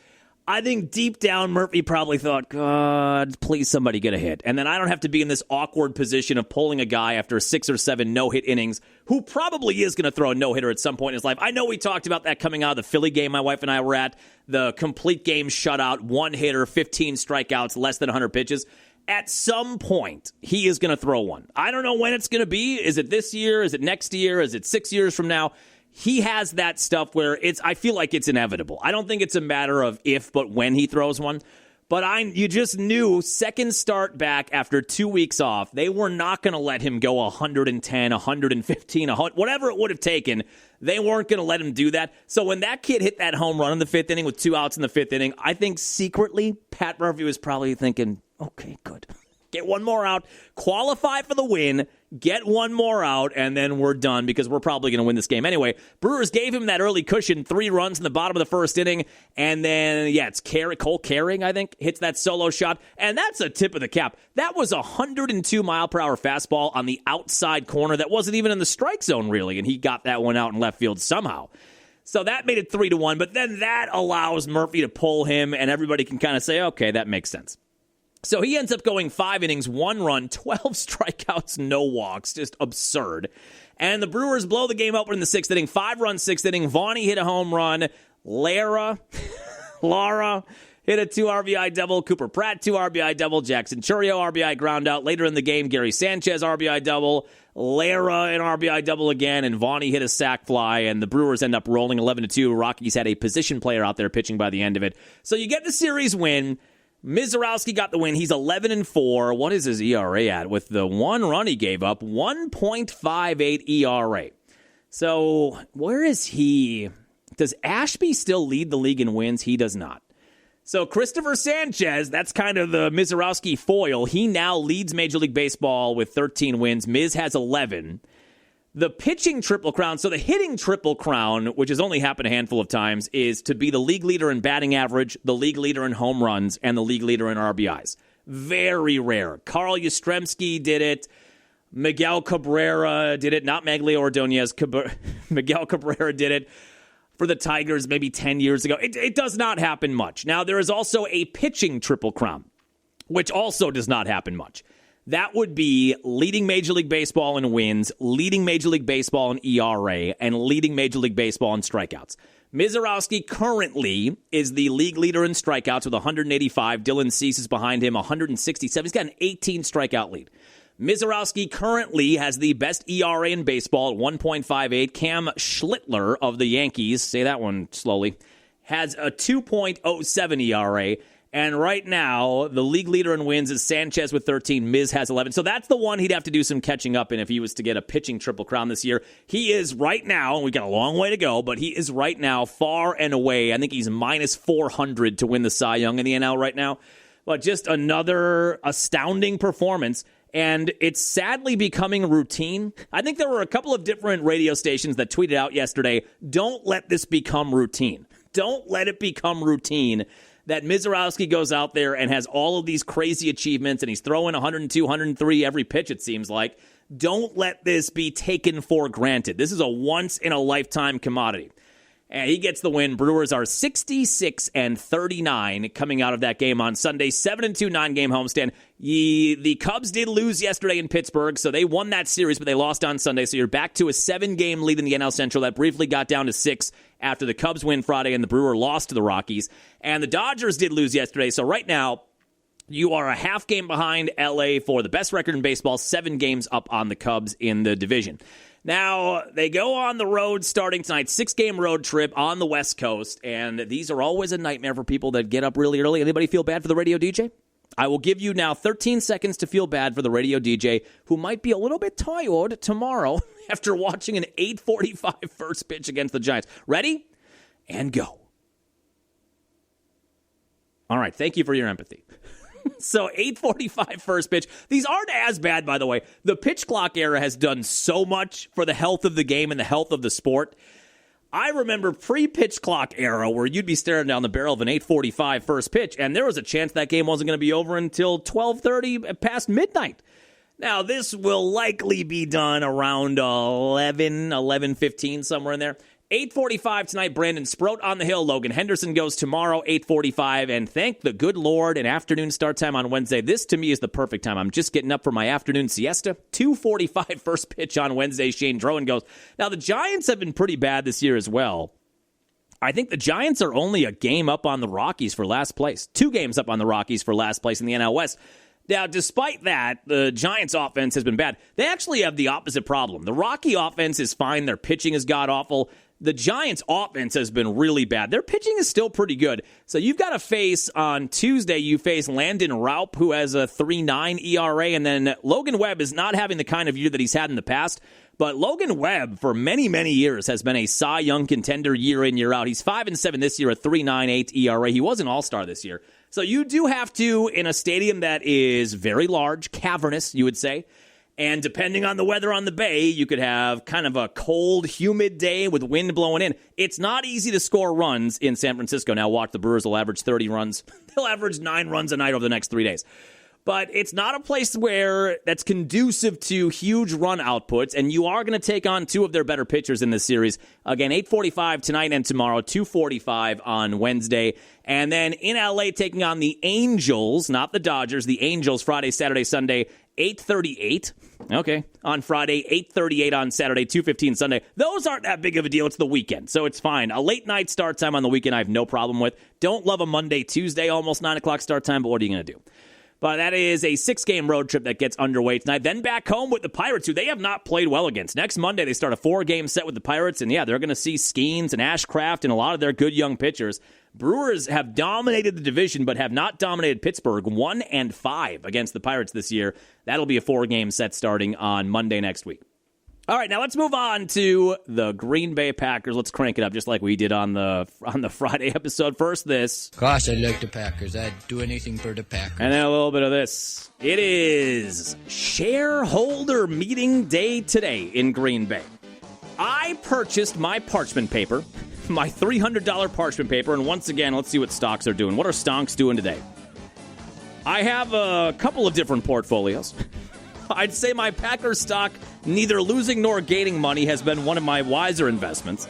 Speaker 1: I think deep down Murphy probably thought, God, please somebody get a hit. And then I don't have to be in this awkward position of pulling a guy after 6 or 7 no-hit innings who probably is going to throw a no-hitter at some point in his life. I know we talked about that coming out of the Philly game my wife and I were at, the complete game shutout, 1 hitter, 15 strikeouts, less than 100 pitches. At some point, he is going to throw one. I don't know when it's going to be. Is it this year? Is it next year? Is it 6 years from now? He has that stuff where I feel like it's inevitable. I don't think it's a matter of if, but when he throws one. But you just knew, second start back after 2 weeks off, they were not going to let him go 110, 115, whatever it would have taken. They weren't going to let him do that. So when that kid hit that home run in the 5th inning with 2 outs in the 5th inning, I think secretly Pat Murphy was probably thinking, okay, good. Get one more out, qualify for the win, get one more out, and then we're done because we're probably going to win this game anyway. Brewers gave him that early cushion, 3 runs in the bottom of the 1st inning, and then, it's Cole Carring, I think, hits that solo shot, and that's a tip of the cap. That was a 102-mile-per-hour fastball on the outside corner that wasn't even in the strike zone, really, and he got that one out in left field somehow. So that made it 3-1, but then that allows Murphy to pull him, and everybody can kind of say, okay, that makes sense. So he ends up going 5 innings, 1 run, 12 strikeouts, no walks. Just absurd. And the Brewers blow the game open in the 6th inning. 5-run 6th inning. Vaughny hit a home run. Lara hit a 2 RBI double. Cooper Pratt 2 RBI double. Jackson Churio RBI ground out. Later in the game, Gary Sanchez RBI double. Lara an RBI double again. And Vaughny hit a sac fly. And the Brewers end up rolling 11-2. Rockies had a position player out there pitching by the end of it. So you get the series win. Mizorowski got the win. He's 11-4. What is his ERA at? With the 1 run he gave up, 1.58 ERA. So where is he? Does Ashby still lead the league in wins? He does not. So Christopher Sanchez, that's kind of the Mizorowski foil. He now leads Major League Baseball with 13 wins. Miz has 11. The pitching Triple Crown, so the hitting Triple Crown, which has only happened a handful of times, is to be the league leader in batting average, the league leader in home runs, and the league leader in RBIs. Very rare. Carl Yastrzemski did it. Miguel Cabrera did it. Not Magglio Ordonez. Miguel Cabrera did it for the Tigers maybe 10 years ago. It does not happen much. Now, there is also a pitching Triple Crown, which also does not happen much. That would be leading Major League Baseball in wins, leading Major League Baseball in ERA, and leading Major League Baseball in strikeouts. Mizorowski currently is the league leader in strikeouts with 185. Dylan Cease is behind him, 167. He's got an 18 strikeout lead. Mizorowski currently has the best ERA in baseball at 1.58. Cam Schlittler of the Yankees, say that one slowly, has a 2.07 ERA. And right now, the league leader in wins is Sanchez with 13. Miz has 11. So that's the one he'd have to do some catching up in if he was to get a pitching Triple Crown this year. He is right now, and we've got a long way to go, but he is right now far and away. I think he's minus 400 to win the Cy Young in the NL right now. But just another astounding performance. And it's sadly becoming routine. I think there were a couple of different radio stations that tweeted out yesterday, don't let this become routine. Don't let it become routine that Mizorowski goes out there and has all of these crazy achievements, and he's throwing 102, 103 every pitch, it seems like. Don't let this be taken for granted. This is a once-in-a-lifetime commodity. And he gets the win. Brewers are 66-39 coming out of that game on Sunday. 7-2 9-game homestand. The Cubs did lose yesterday in Pittsburgh, so they won that series, but they lost on Sunday. So you're back to a 7-game lead in the NL Central. That briefly got down to 6 after the Cubs win Friday and the Brewer lost to the Rockies. And the Dodgers did lose yesterday. So right now, you are a half game behind LA for the best record in baseball, 7 games up on the Cubs in the division. Now, they go on the road starting tonight, 6-game road trip on the West Coast, and these are always a nightmare for people that get up really early. Anybody feel bad for the radio DJ? I will give you now 13 seconds to feel bad for the radio DJ who might be a little bit tired tomorrow after watching an 8:45 first pitch against the Giants. Ready? And go. All right, thank you for your empathy. So 8:45 first pitch. These aren't as bad, by the way. The pitch clock era has done so much for the health of the game and the health of the sport. I remember pre-pitch clock era where you'd be staring down the barrel of an 8:45 first pitch, and there was a chance that game wasn't going to be over until 12:30 past midnight. Now, this will likely be done around 11:15, somewhere in there. 8:45 tonight, Brandon Sproat on the hill. Logan Henderson goes tomorrow, 8:45. And thank the good Lord, an afternoon start time on Wednesday. This, to me, is the perfect time. I'm just getting up for my afternoon siesta. 2:45 first pitch on Wednesday. Shane Drowan goes. Now, the Giants have been pretty bad this year as well. I think the Giants are only a game up on the Rockies for last place. 2 games up on the Rockies for last place in the NL West. Now, despite that, the Giants' offense has been bad. They actually have the opposite problem. The Rocky offense is fine. Their pitching is god-awful. The Giants' offense has been really bad. Their pitching is still pretty good. So you've got to face, on Tuesday, you face Landon Raup, who has a 3.9 ERA, and then Logan Webb is not having the kind of year that he's had in the past. But Logan Webb, for many, many years, has been a Cy Young contender year in, year out. He's 5-7 this year, a 3.98 ERA. He was an all-star this year. So you do have to, in a stadium that is very large, cavernous, you would say, and depending on the weather on the Bay, you could have kind of a cold, humid day with wind blowing in. It's not easy to score runs in San Francisco. Now watch, the Brewers will average 30 runs. They'll average 9 runs a night over the next 3 days. But it's not a place where that's conducive to huge run outputs, and you are going to take on 2 of their better pitchers in this series. Again, 8:45 tonight and tomorrow, 2:45 on Wednesday. And then in L.A. taking on the Angels, not the Dodgers, the Angels, Friday, Saturday, Sunday, 8:38. Okay, on Friday, 8:38 on Saturday, 2:15 Sunday. Those aren't that big of a deal. It's the weekend, so it's fine. A late night start time on the weekend I have no problem with. Don't love a Monday, Tuesday, almost 9 o'clock start time, but what are you going to do? But that is a 6-game road trip that gets underway tonight. Then back home with the Pirates, who they have not played well against. Next Monday, they start a 4-game set with the Pirates. And, yeah, they're going to see Skeens and Ashcraft and a lot of their good young pitchers. Brewers have dominated the division but have not dominated Pittsburgh. 1-5 against the Pirates this year. That'll be a 4-game set starting on Monday next week. All right, now let's move on to the Green Bay Packers. Let's crank it up just like we did on the Friday episode. First, this.
Speaker 7: Gosh, I like the Packers. I'd do anything for the Packers.
Speaker 1: And then a little bit of this. It is shareholder meeting day today in Green Bay. I purchased my parchment paper, my $300 parchment paper, and once again, let's see what stocks are doing. What are stocks doing today? I have a couple of different portfolios. I'd say my Packers stock, neither losing nor gaining money, has been one of my wiser investments.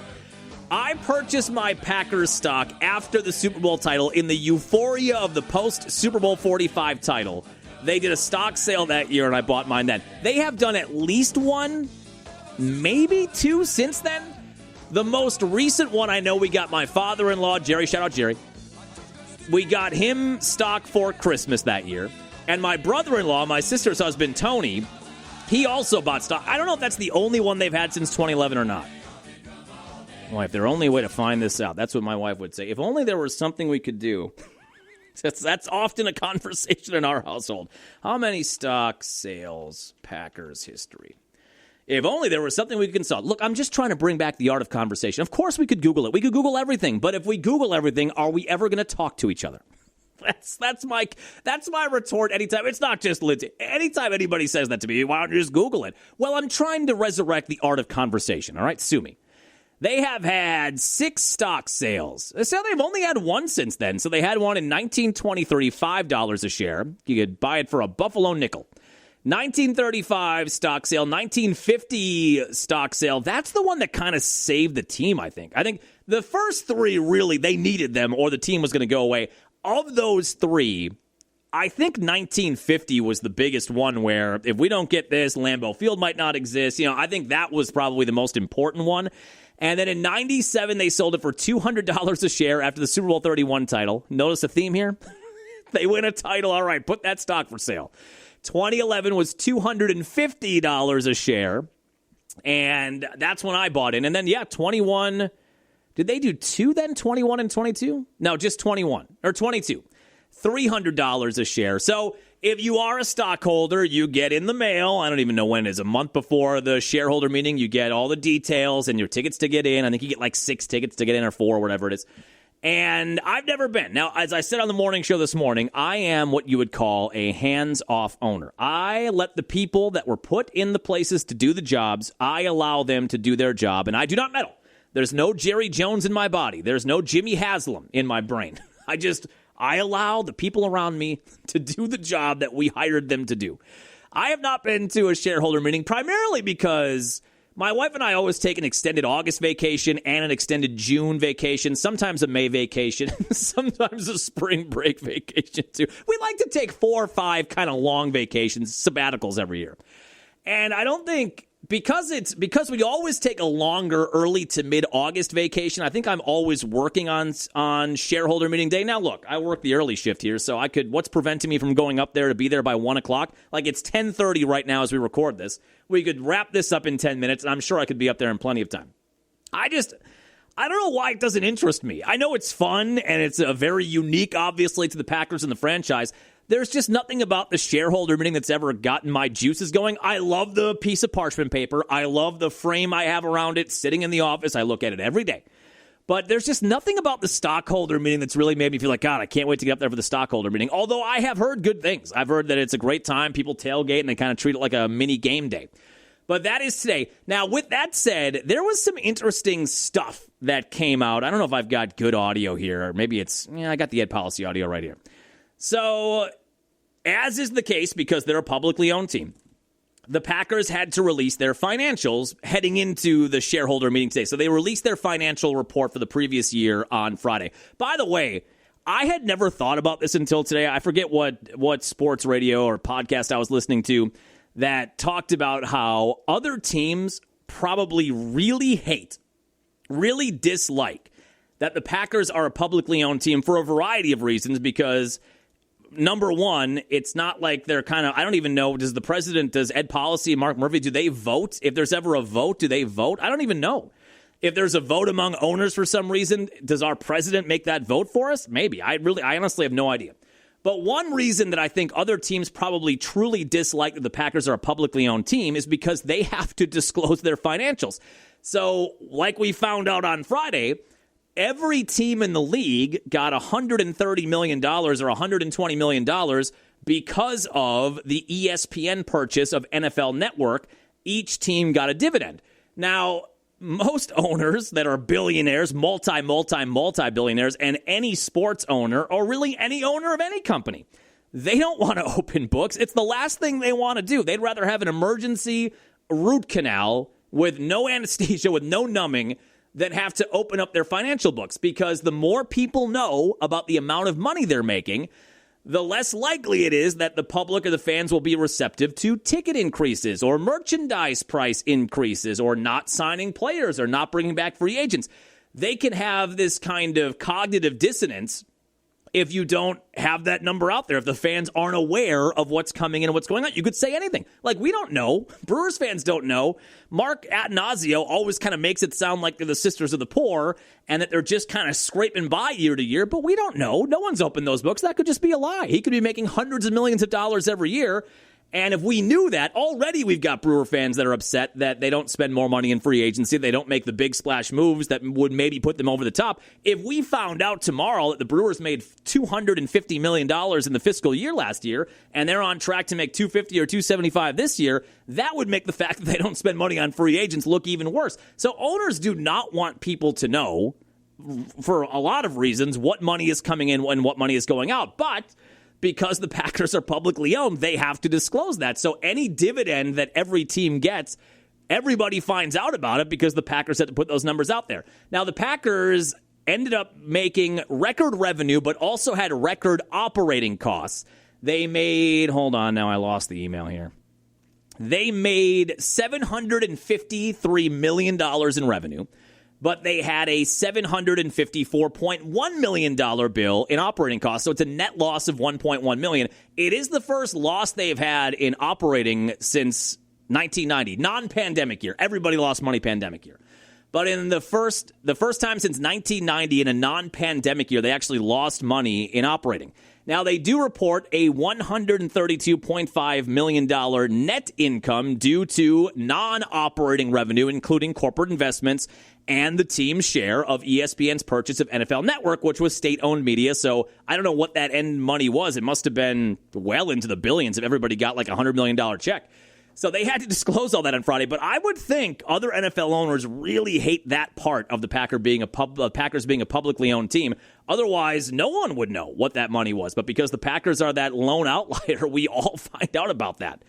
Speaker 1: I purchased my Packers stock after the Super Bowl title in the euphoria of the post-Super Bowl 45 title. They did a stock sale that year, and I bought mine then. They have done at least 1, maybe 2 since then. The most recent one, I know we got my father-in-law, Jerry, shout out Jerry. We got him stock for Christmas that year. And my brother-in-law, my sister's husband, Tony, he also bought stock. I don't know if that's the only one they've had since 2011 or not. Well, if there's only way to find this out, that's what my wife would say. If only there was something we could do. That's often a conversation in our household. How many stock sales, Packers history? If only there was something we could consult. Look, I'm just trying to bring back the art of conversation. Of course we could Google it. We could Google everything. But if we Google everything, are we ever going to talk to each other? That's my retort anytime. It's not just Lindsay. Anytime anybody says that to me, why don't you just Google it? Well, I'm trying to resurrect the art of conversation, all right? Sue me. They have had 6 stock sales. So they've only had 1 since then. So they had one in 1923, $5 a share. You could buy it for a buffalo nickel. 1935 stock sale, 1950 stock sale. That's the one that kind of saved the team, I think. I think the first 3, really, they needed them or the team was going to go away. Of those 3, I think 1950 was the biggest one where if we don't get this, Lambeau Field might not exist. You know, I think that was probably the most important one. And then in 97, they sold it for $200 a share after the Super Bowl 31 title. Notice a theme here? They win a title. All right, put that stock for sale. 2011 was $250 a share. And that's when I bought in. And then, 21. Did they do 2 then? 21 and 22? No, just 21 or 22. $300 a share. So if you are a stockholder, you get in the mail. I don't even know when it is. A month before the shareholder meeting, you get all the details and your tickets to get in. I think you get like 6 tickets to get in or 4, whatever it is. And I've never been. Now, as I said on the morning show this morning, I am what you would call a hands-off owner. I let the people that were put in the places to do the jobs, I allow them to do their job, and I do not meddle. There's no Jerry Jones in my body. There's no Jimmy Haslam in my brain. I allow the people around me to do the job that we hired them to do. I have not been to a shareholder meeting primarily because my wife and I always take an extended August vacation and an extended June vacation, sometimes a May vacation, sometimes a spring break vacation too. We like to take 4 or 5 kind of long vacations, sabbaticals every year. And I don't think because we always take a longer early to mid-August vacation, I think I'm always working on shareholder meeting day. Now, look, I work the early shift here, so what's preventing me from going up there to be there by 1 o'clock? Like, it's 10:30 right now as we record this. We could wrap this up in 10 minutes, and I'm sure I could be up there in plenty of time. I don't know why it doesn't interest me. I know it's fun, and it's very unique, obviously, to the Packers and the franchise. There's just nothing about the shareholder meeting that's ever gotten my juices going. I love the piece of parchment paper. I love the frame I have around it sitting in the office. I look at it every day. But there's just nothing about the stockholder meeting that's really made me feel like, God, I can't wait to get up there for the stockholder meeting. Although I have heard good things. I've heard that it's a great time. People tailgate and they kind of treat it like a mini game day. But that is today. Now, with that said, there was some interesting stuff that came out. I don't know if I've got good audio here. Or maybe I got the Ed Policy audio right here. So, as is the case, because they're a publicly owned team, the Packers had to release their financials heading into the shareholder meeting today. So they released their financial report for the previous year on Friday. By the way, I had never thought about this until today. I forget what sports radio or podcast I was listening to that talked about how other teams probably really dislike that the Packers are a publicly owned team for a variety of reasons because, number one, it's not like they're kind of, I don't even know, does Ed Policy and Mark Murphy, do they vote? If there's ever a vote, do they vote? I don't even know. If there's a vote among owners for some reason, does our president make that vote for us? Maybe. I honestly have no idea. But one reason that I think other teams probably truly dislike that the Packers are a publicly owned team is because they have to disclose their financials. So, like we found out on Friday, every team in the league got $130 million or $120 million because of the ESPN purchase of NFL Network. Each team got a dividend. Now, most owners that are billionaires, multi-billionaires, and any sports owner, or really any owner of any company, they don't want to open books. It's the last thing they want to do. They'd rather have an emergency root canal with no anesthesia, with no numbing, than have to open up their financial books, because the more people know about the amount of money they're making, the less likely it is that the public or the fans will be receptive to ticket increases or merchandise price increases or not signing players or not bringing back free agents. They can have this kind of cognitive dissonance if you don't have that number out there, if the fans aren't aware of what's coming in and what's going on. You could say anything. Like, we don't know. Brewers fans don't know. Mark Atanasio always kind of makes it sound like they're the sisters of the poor and that they're just kind of scraping by year to year, but we don't know. No one's opened those books. That could just be a lie. He could be making hundreds of millions of dollars every year. And if we knew that, already we've got Brewer fans that are upset that they don't spend more money in free agency. They don't make the big splash moves that would maybe put them over the top. If we found out tomorrow that the Brewers made $250 million in the fiscal year last year, and they're on track to make $250 or $275 this year, that would make the fact that they don't spend money on free agents look even worse. So owners do not want people to know, for a lot of reasons, what money is coming in and what money is going out. But because the Packers are publicly owned, they have to disclose that. So any dividend that every team gets, everybody finds out about it because the Packers had to put those numbers out there. Now, the Packers ended up making record revenue, but also had record operating costs. They made, hold on, now I lost the email here. They made $753 million in revenue, but they had a $754.1 million bill in operating costs, so it's a net loss of $1.1 million. It is the first loss they've had in operating since 1990, non-pandemic year. Everybody lost money pandemic year. But in the first time since 1990 in a non-pandemic year, they actually lost money in operating. Now, they do report a $132.5 million net income due to non-operating revenue, including corporate investments and the team's share of ESPN's purchase of NFL Network, which was state-owned media. So I don't know what that end money was. It must have been well into the billions if everybody got like a $100 million check. So they had to disclose all that on Friday. But I would think other NFL owners really hate that part of the Packers being a publicly owned team. Otherwise, no one would know what that money was. But because the Packers are that lone outlier, we all find out about that.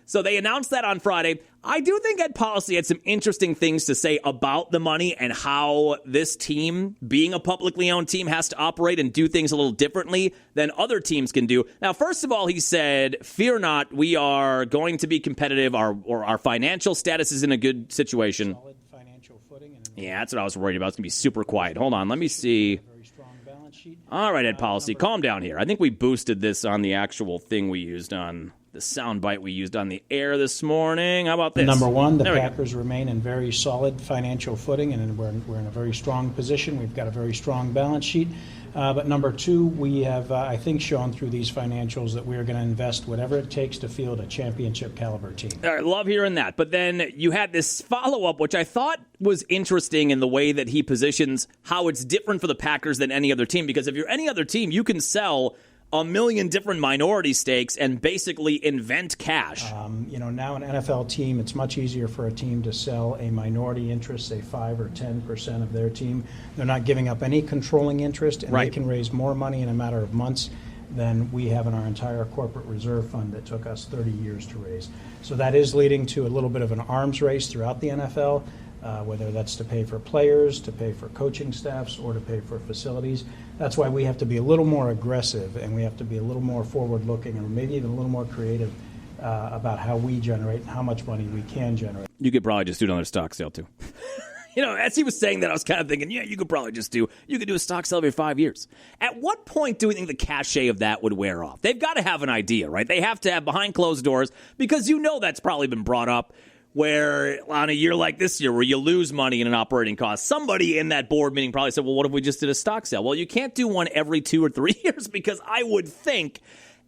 Speaker 1: So they announced that on Friday. I do think Ed Policy had some interesting things to say about the money and how this team, being a publicly owned team, has to operate and do things a little differently than other teams can do. Now, first of all, he said, fear not, we are going to be competitive. Our financial status is in a good situation.
Speaker 8: Solid financial footing.
Speaker 1: Yeah, that's what I was worried about. It's going to be super quiet. Hold on, let me see.
Speaker 8: Very strong balance sheet.
Speaker 1: All right, Ed Policy, calm down here. I think we boosted this on the actual thing we used on the soundbite we used on the air this morning. How about this?
Speaker 8: Number one, the Packers remain in very solid financial footing, and we're in a very strong position. We've got a very strong balance sheet. But number two, we have, I think, shown through these financials that we're going to invest whatever it takes to field a championship caliber team.
Speaker 1: All right, love hearing that. But then you had this follow-up, which I thought was interesting in the way that he positions how it's different for the Packers than any other team. Because if you're any other team, you can sell a million different minority stakes and basically invent cash.
Speaker 8: Now an NFL team, it's much easier for a team to sell a minority interest, say 5 or 10% of their team. They're not giving up any controlling interest, and They can raise more money in a matter of months than we have in our entire corporate reserve fund that took us 30 years to raise. So that is leading to a little bit of an arms race throughout the NFL. Whether that's to pay for players, to pay for coaching staffs, or to pay for facilities. That's why we have to be a little more aggressive, and we have to be a little more forward-looking, and maybe even a little more creative about how we generate and how much money we can generate.
Speaker 1: You could probably just do another stock sale, too. As he was saying that, I was kind of thinking, you could probably do a stock sale every 5 years. At what point do we think the cachet of that would wear off? They've got to have an idea, right? They have to have behind closed doors, because that's probably been brought up, where on a year like this year where you lose money in an operating cost, somebody in that board meeting probably said, well, what if we just did a stock sale? Well, you can't do one every 2 or 3 years, because I would think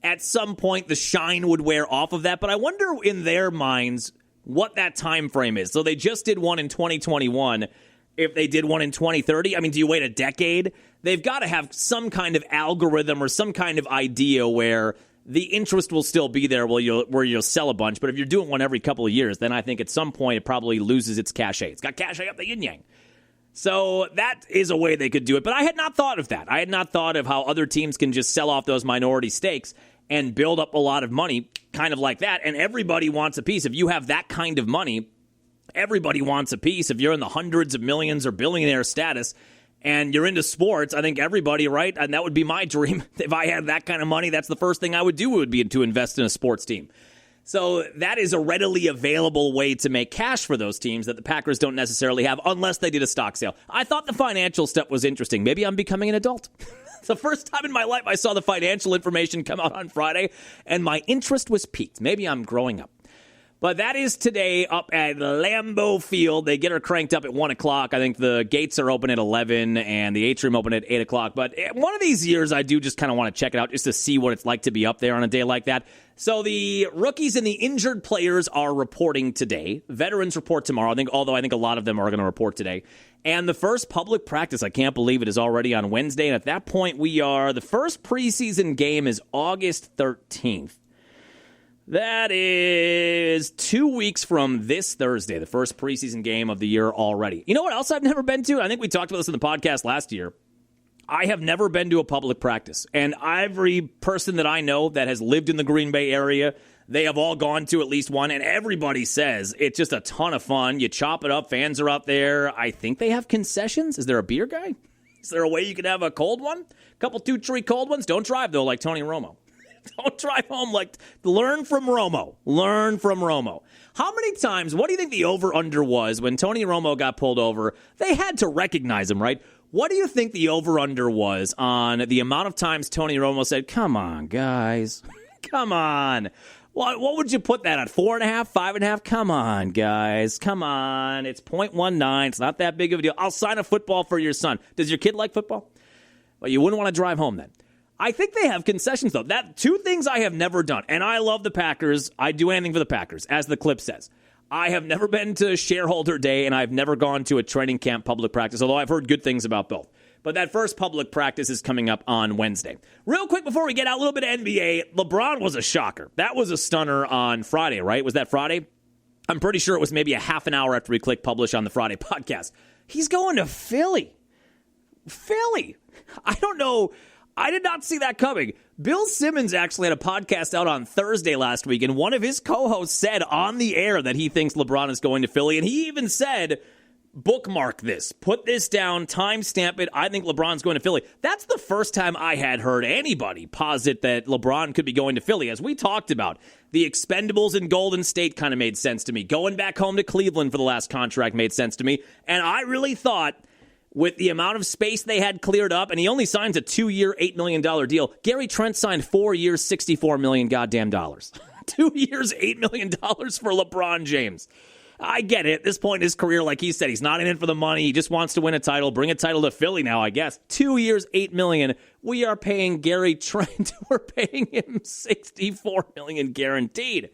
Speaker 1: at some point the shine would wear off of that. But I wonder in their minds what that time frame is. So they just did one in 2021. If they did one in 2030, do you wait a decade? They've got to have some kind of algorithm or some kind of idea where the interest will still be there where you'll sell a bunch. But if you're doing one every couple of years, then I think at some point it probably loses its cachet. It's got cachet up the yin-yang. So that is a way they could do it. But I had not thought of that. I had not thought of how other teams can just sell off those minority stakes and build up a lot of money kind of like that. And everybody wants a piece. If you have that kind of money, everybody wants a piece. If you're in the hundreds of millions or billionaire status and you're into sports, I think everybody, right? And that would be my dream. If I had that kind of money, that's the first thing I would do, would be to invest in a sports team. So that is a readily available way to make cash for those teams that the Packers don't necessarily have unless they did a stock sale. I thought the financial step was interesting. Maybe I'm becoming an adult. It's the first time in my life I saw the financial information come out on Friday, and my interest was piqued. Maybe I'm growing up. But that is today up at Lambeau Field. They get her cranked up at 1 o'clock. I think the gates are open at 11 and the atrium open at 8 o'clock. But one of these years, I do just kind of want to check it out just to see what it's like to be up there on a day like that. So the rookies and the injured players are reporting today. Veterans report tomorrow, although I think a lot of them are going to report today. And the first public practice, I can't believe it, is already on Wednesday. And at that point, the first preseason game is August 13th. That is 2 weeks from this Thursday, the first preseason game of the year already. You know what else I've never been to? I think we talked about this in the podcast last year. I have never been to a public practice. And every person that I know that has lived in the Green Bay area, they have all gone to at least one. And everybody says it's just a ton of fun. You chop it up. Fans are out there. I think they have concessions. Is there a beer guy? Is there a way you can have a cold one? A couple 2-3 cold ones? Don't drive, though, like Tony Romo. Don't drive home learn from Romo. Learn from Romo. How many times, what do you think the over-under was when Tony Romo got pulled over? They had to recognize him, right? What do you think the over-under was on the amount of times Tony Romo said, come on, guys, come on? What would you put that at? 4.5, 5.5? Come on, guys. Come on. It's 0.19. It's not that big of a deal. I'll sign a football for your son. Does your kid like football? Well, you wouldn't want to drive home then. I think they have concessions, though. That two things I have never done. And I love the Packers. I do anything for the Packers, as the clip says. I have never been to shareholder day, and I've never gone to a training camp public practice, although I've heard good things about both. But that first public practice is coming up on Wednesday. Real quick before we get out, a little bit of NBA. LeBron was a shocker. That was a stunner on Friday, right? Was that Friday? I'm pretty sure it was maybe a half an hour after we clicked publish on the Friday podcast. He's going to Philly. Philly. I don't know. I did not see that coming. Bill Simmons actually had a podcast out on Thursday last week, and one of his co-hosts said on the air that he thinks LeBron is going to Philly, and he even said, bookmark this, put this down, timestamp it, I think LeBron's going to Philly. That's the first time I had heard anybody posit that LeBron could be going to Philly. As we talked about, the Expendables in Golden State kind of made sense to me. Going back home to Cleveland for the last contract made sense to me, and I really thought with the amount of space they had cleared up, and he only signs a 2-year, $8 million deal. Gary Trent signed 4 years, $64 million goddamn dollars. 2 years, $8 million for LeBron James. I get it. At this point in his career, like he said, he's not in it for the money. He just wants to win a title, bring a title to Philly now, I guess. 2 years, $8 million. We are paying Gary Trent. We're paying him $64 million guaranteed.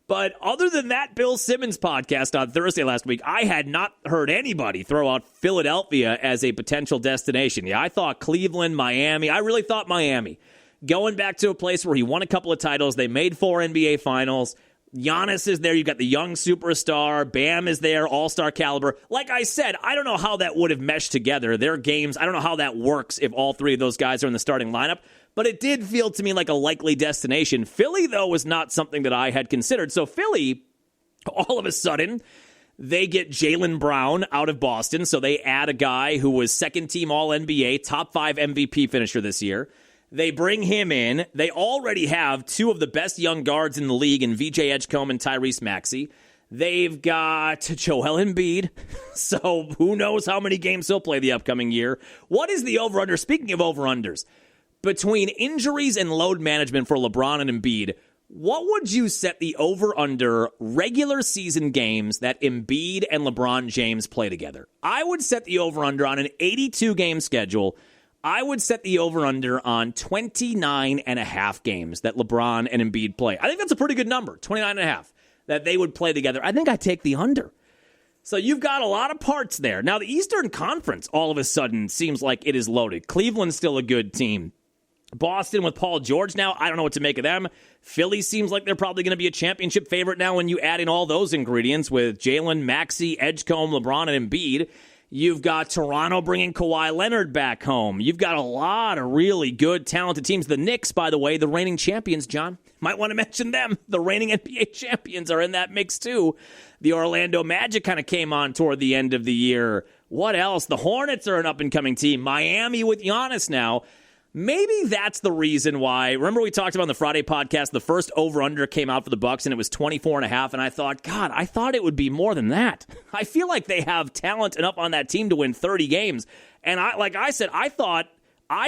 Speaker 1: But other than that Bill Simmons podcast on Thursday last week, I had not heard anybody throw out Philadelphia as a potential destination. Yeah, I thought Cleveland, Miami. I really thought Miami. Going back to a place where he won a couple of titles. They made 4 NBA finals. Giannis is there. You've got the young superstar. Bam is there, all-star caliber. Like I said, I don't know how that would have meshed together. Their games, I don't know how that works if all 3 of those guys are in the starting lineup. But it did feel to me like a likely destination. Philly, though, was not something that I had considered. So Philly, all of a sudden, they get Jaylen Brown out of Boston. So they add a guy who was second-team All-NBA, top 5 MVP finisher this year. They bring him in. They already have 2 of the best young guards in the league in VJ Edgecombe and Tyrese Maxey. They've got Joel Embiid. So who knows how many games he'll play the upcoming year. What is the over-under? Speaking of over-unders, between injuries and load management for LeBron and Embiid, what would you set the over-under regular season games that Embiid and LeBron James play together? I would set the over-under on an 82-game schedule. I would set the over-under on 29.5 games that LeBron and Embiid play. I think that's a pretty good number, 29.5, that they would play together. I think I'd take the under. So you've got a lot of parts there. Now, the Eastern Conference all of a sudden seems like it is loaded. Cleveland's still a good team. Boston with Paul George now, I don't know what to make of them. Philly seems like they're probably going to be a championship favorite now when you add in all those ingredients with Jalen, Maxey, Edgecombe, LeBron, and Embiid. You've got Toronto bringing Kawhi Leonard back home. You've got a lot of really good, talented teams. The Knicks, by the way, the reigning champions, John. Might want to mention them. The reigning NBA champions are in that mix, too. The Orlando Magic kind of came on toward the end of the year. What else? The Hornets are an up-and-coming team. Miami with Giannis now. Maybe that's the reason why. Remember we talked about on the Friday podcast, the first over-under came out for the Bucks, and it was 24.5, and I thought, God, I thought it would be more than that. I feel like they have talent enough on that team to win 30 games. And I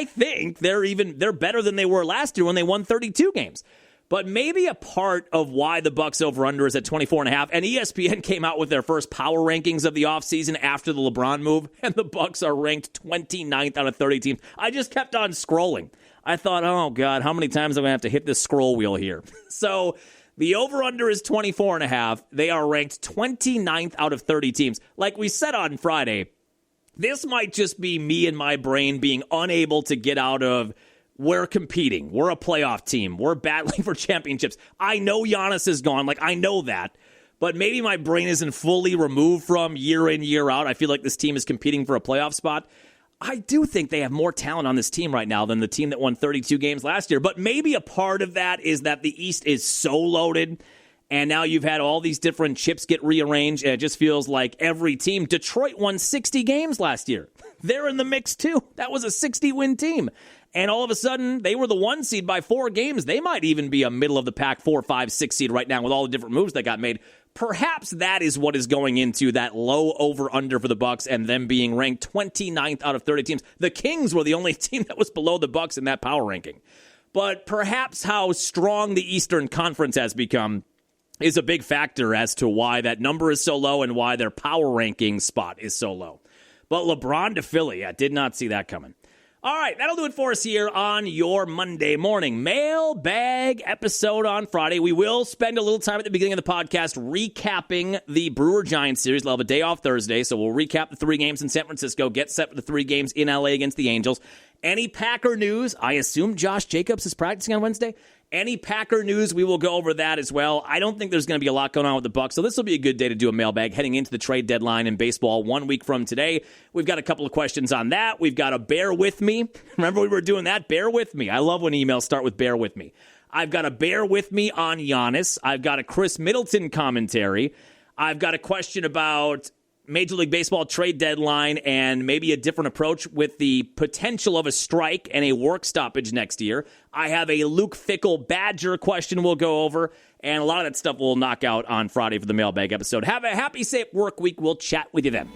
Speaker 1: think they're better than they were last year when they won 32 games. But maybe a part of why the Bucks over-under is at 24.5, and ESPN came out with their first power rankings of the offseason after the LeBron move, and the Bucks are ranked 29th out of 30 teams. I just kept on scrolling. I thought, oh, God, how many times am I going to have to hit this scroll wheel here? So the over-under is 24.5. They are ranked 29th out of 30 teams. Like we said on Friday, this might just be me and my brain being unable to get out of we're competing. We're a playoff team. We're battling for championships. I know Giannis is gone. I know that. But maybe my brain isn't fully removed from year in, year out. I feel like this team is competing for a playoff spot. I do think they have more talent on this team right now than the team that won 32 games last year. But maybe a part of that is that the East is so loaded. And now you've had all these different chips get rearranged. And it just feels like every team. Detroit won 60 games last year. They're in the mix, too. That was a 60-win team. And all of a sudden, they were the 1 seed by 4 games. They might even be a middle-of-the-pack 4, 5, 6 seed right now with all the different moves that got made. Perhaps that is what is going into that low over-under for the Bucks and them being ranked 29th out of 30 teams. The Kings were the only team that was below the Bucks in that power ranking. but perhaps how strong the Eastern Conference has become is a big factor as to why that number is so low and why their power ranking spot is so low. But LeBron to Philly, I did not see that coming. All right, that'll do it for us here on your Monday morning mailbag episode on Friday. We will spend a little time at the beginning of the podcast recapping the Brewer-Giants series. We'll have a day off Thursday, so we'll recap the 3 games in San Francisco, get set for the 3 games in LA against the Angels. Any Packer news? I assume Josh Jacobs is practicing on Wednesday. Any Packer news, we will go over that as well. I don't think there's going to be a lot going on with the Bucs, so this will be a good day to do a mailbag heading into the trade deadline in baseball 1 week from today. We've got a couple of questions on that. We've got a bear with me. Remember we were doing that? Bear with me. I love when emails start with bear with me. I've got a bear with me on Giannis. I've got a Chris Middleton commentary. I've got a question about Major League Baseball trade deadline and maybe a different approach with the potential of a strike and a work stoppage next year. I have a Luke Fickell Badger question we'll go over, and a lot of that stuff we'll knock out on Friday for the mailbag episode. Have a happy, safe work week. We'll chat with you then.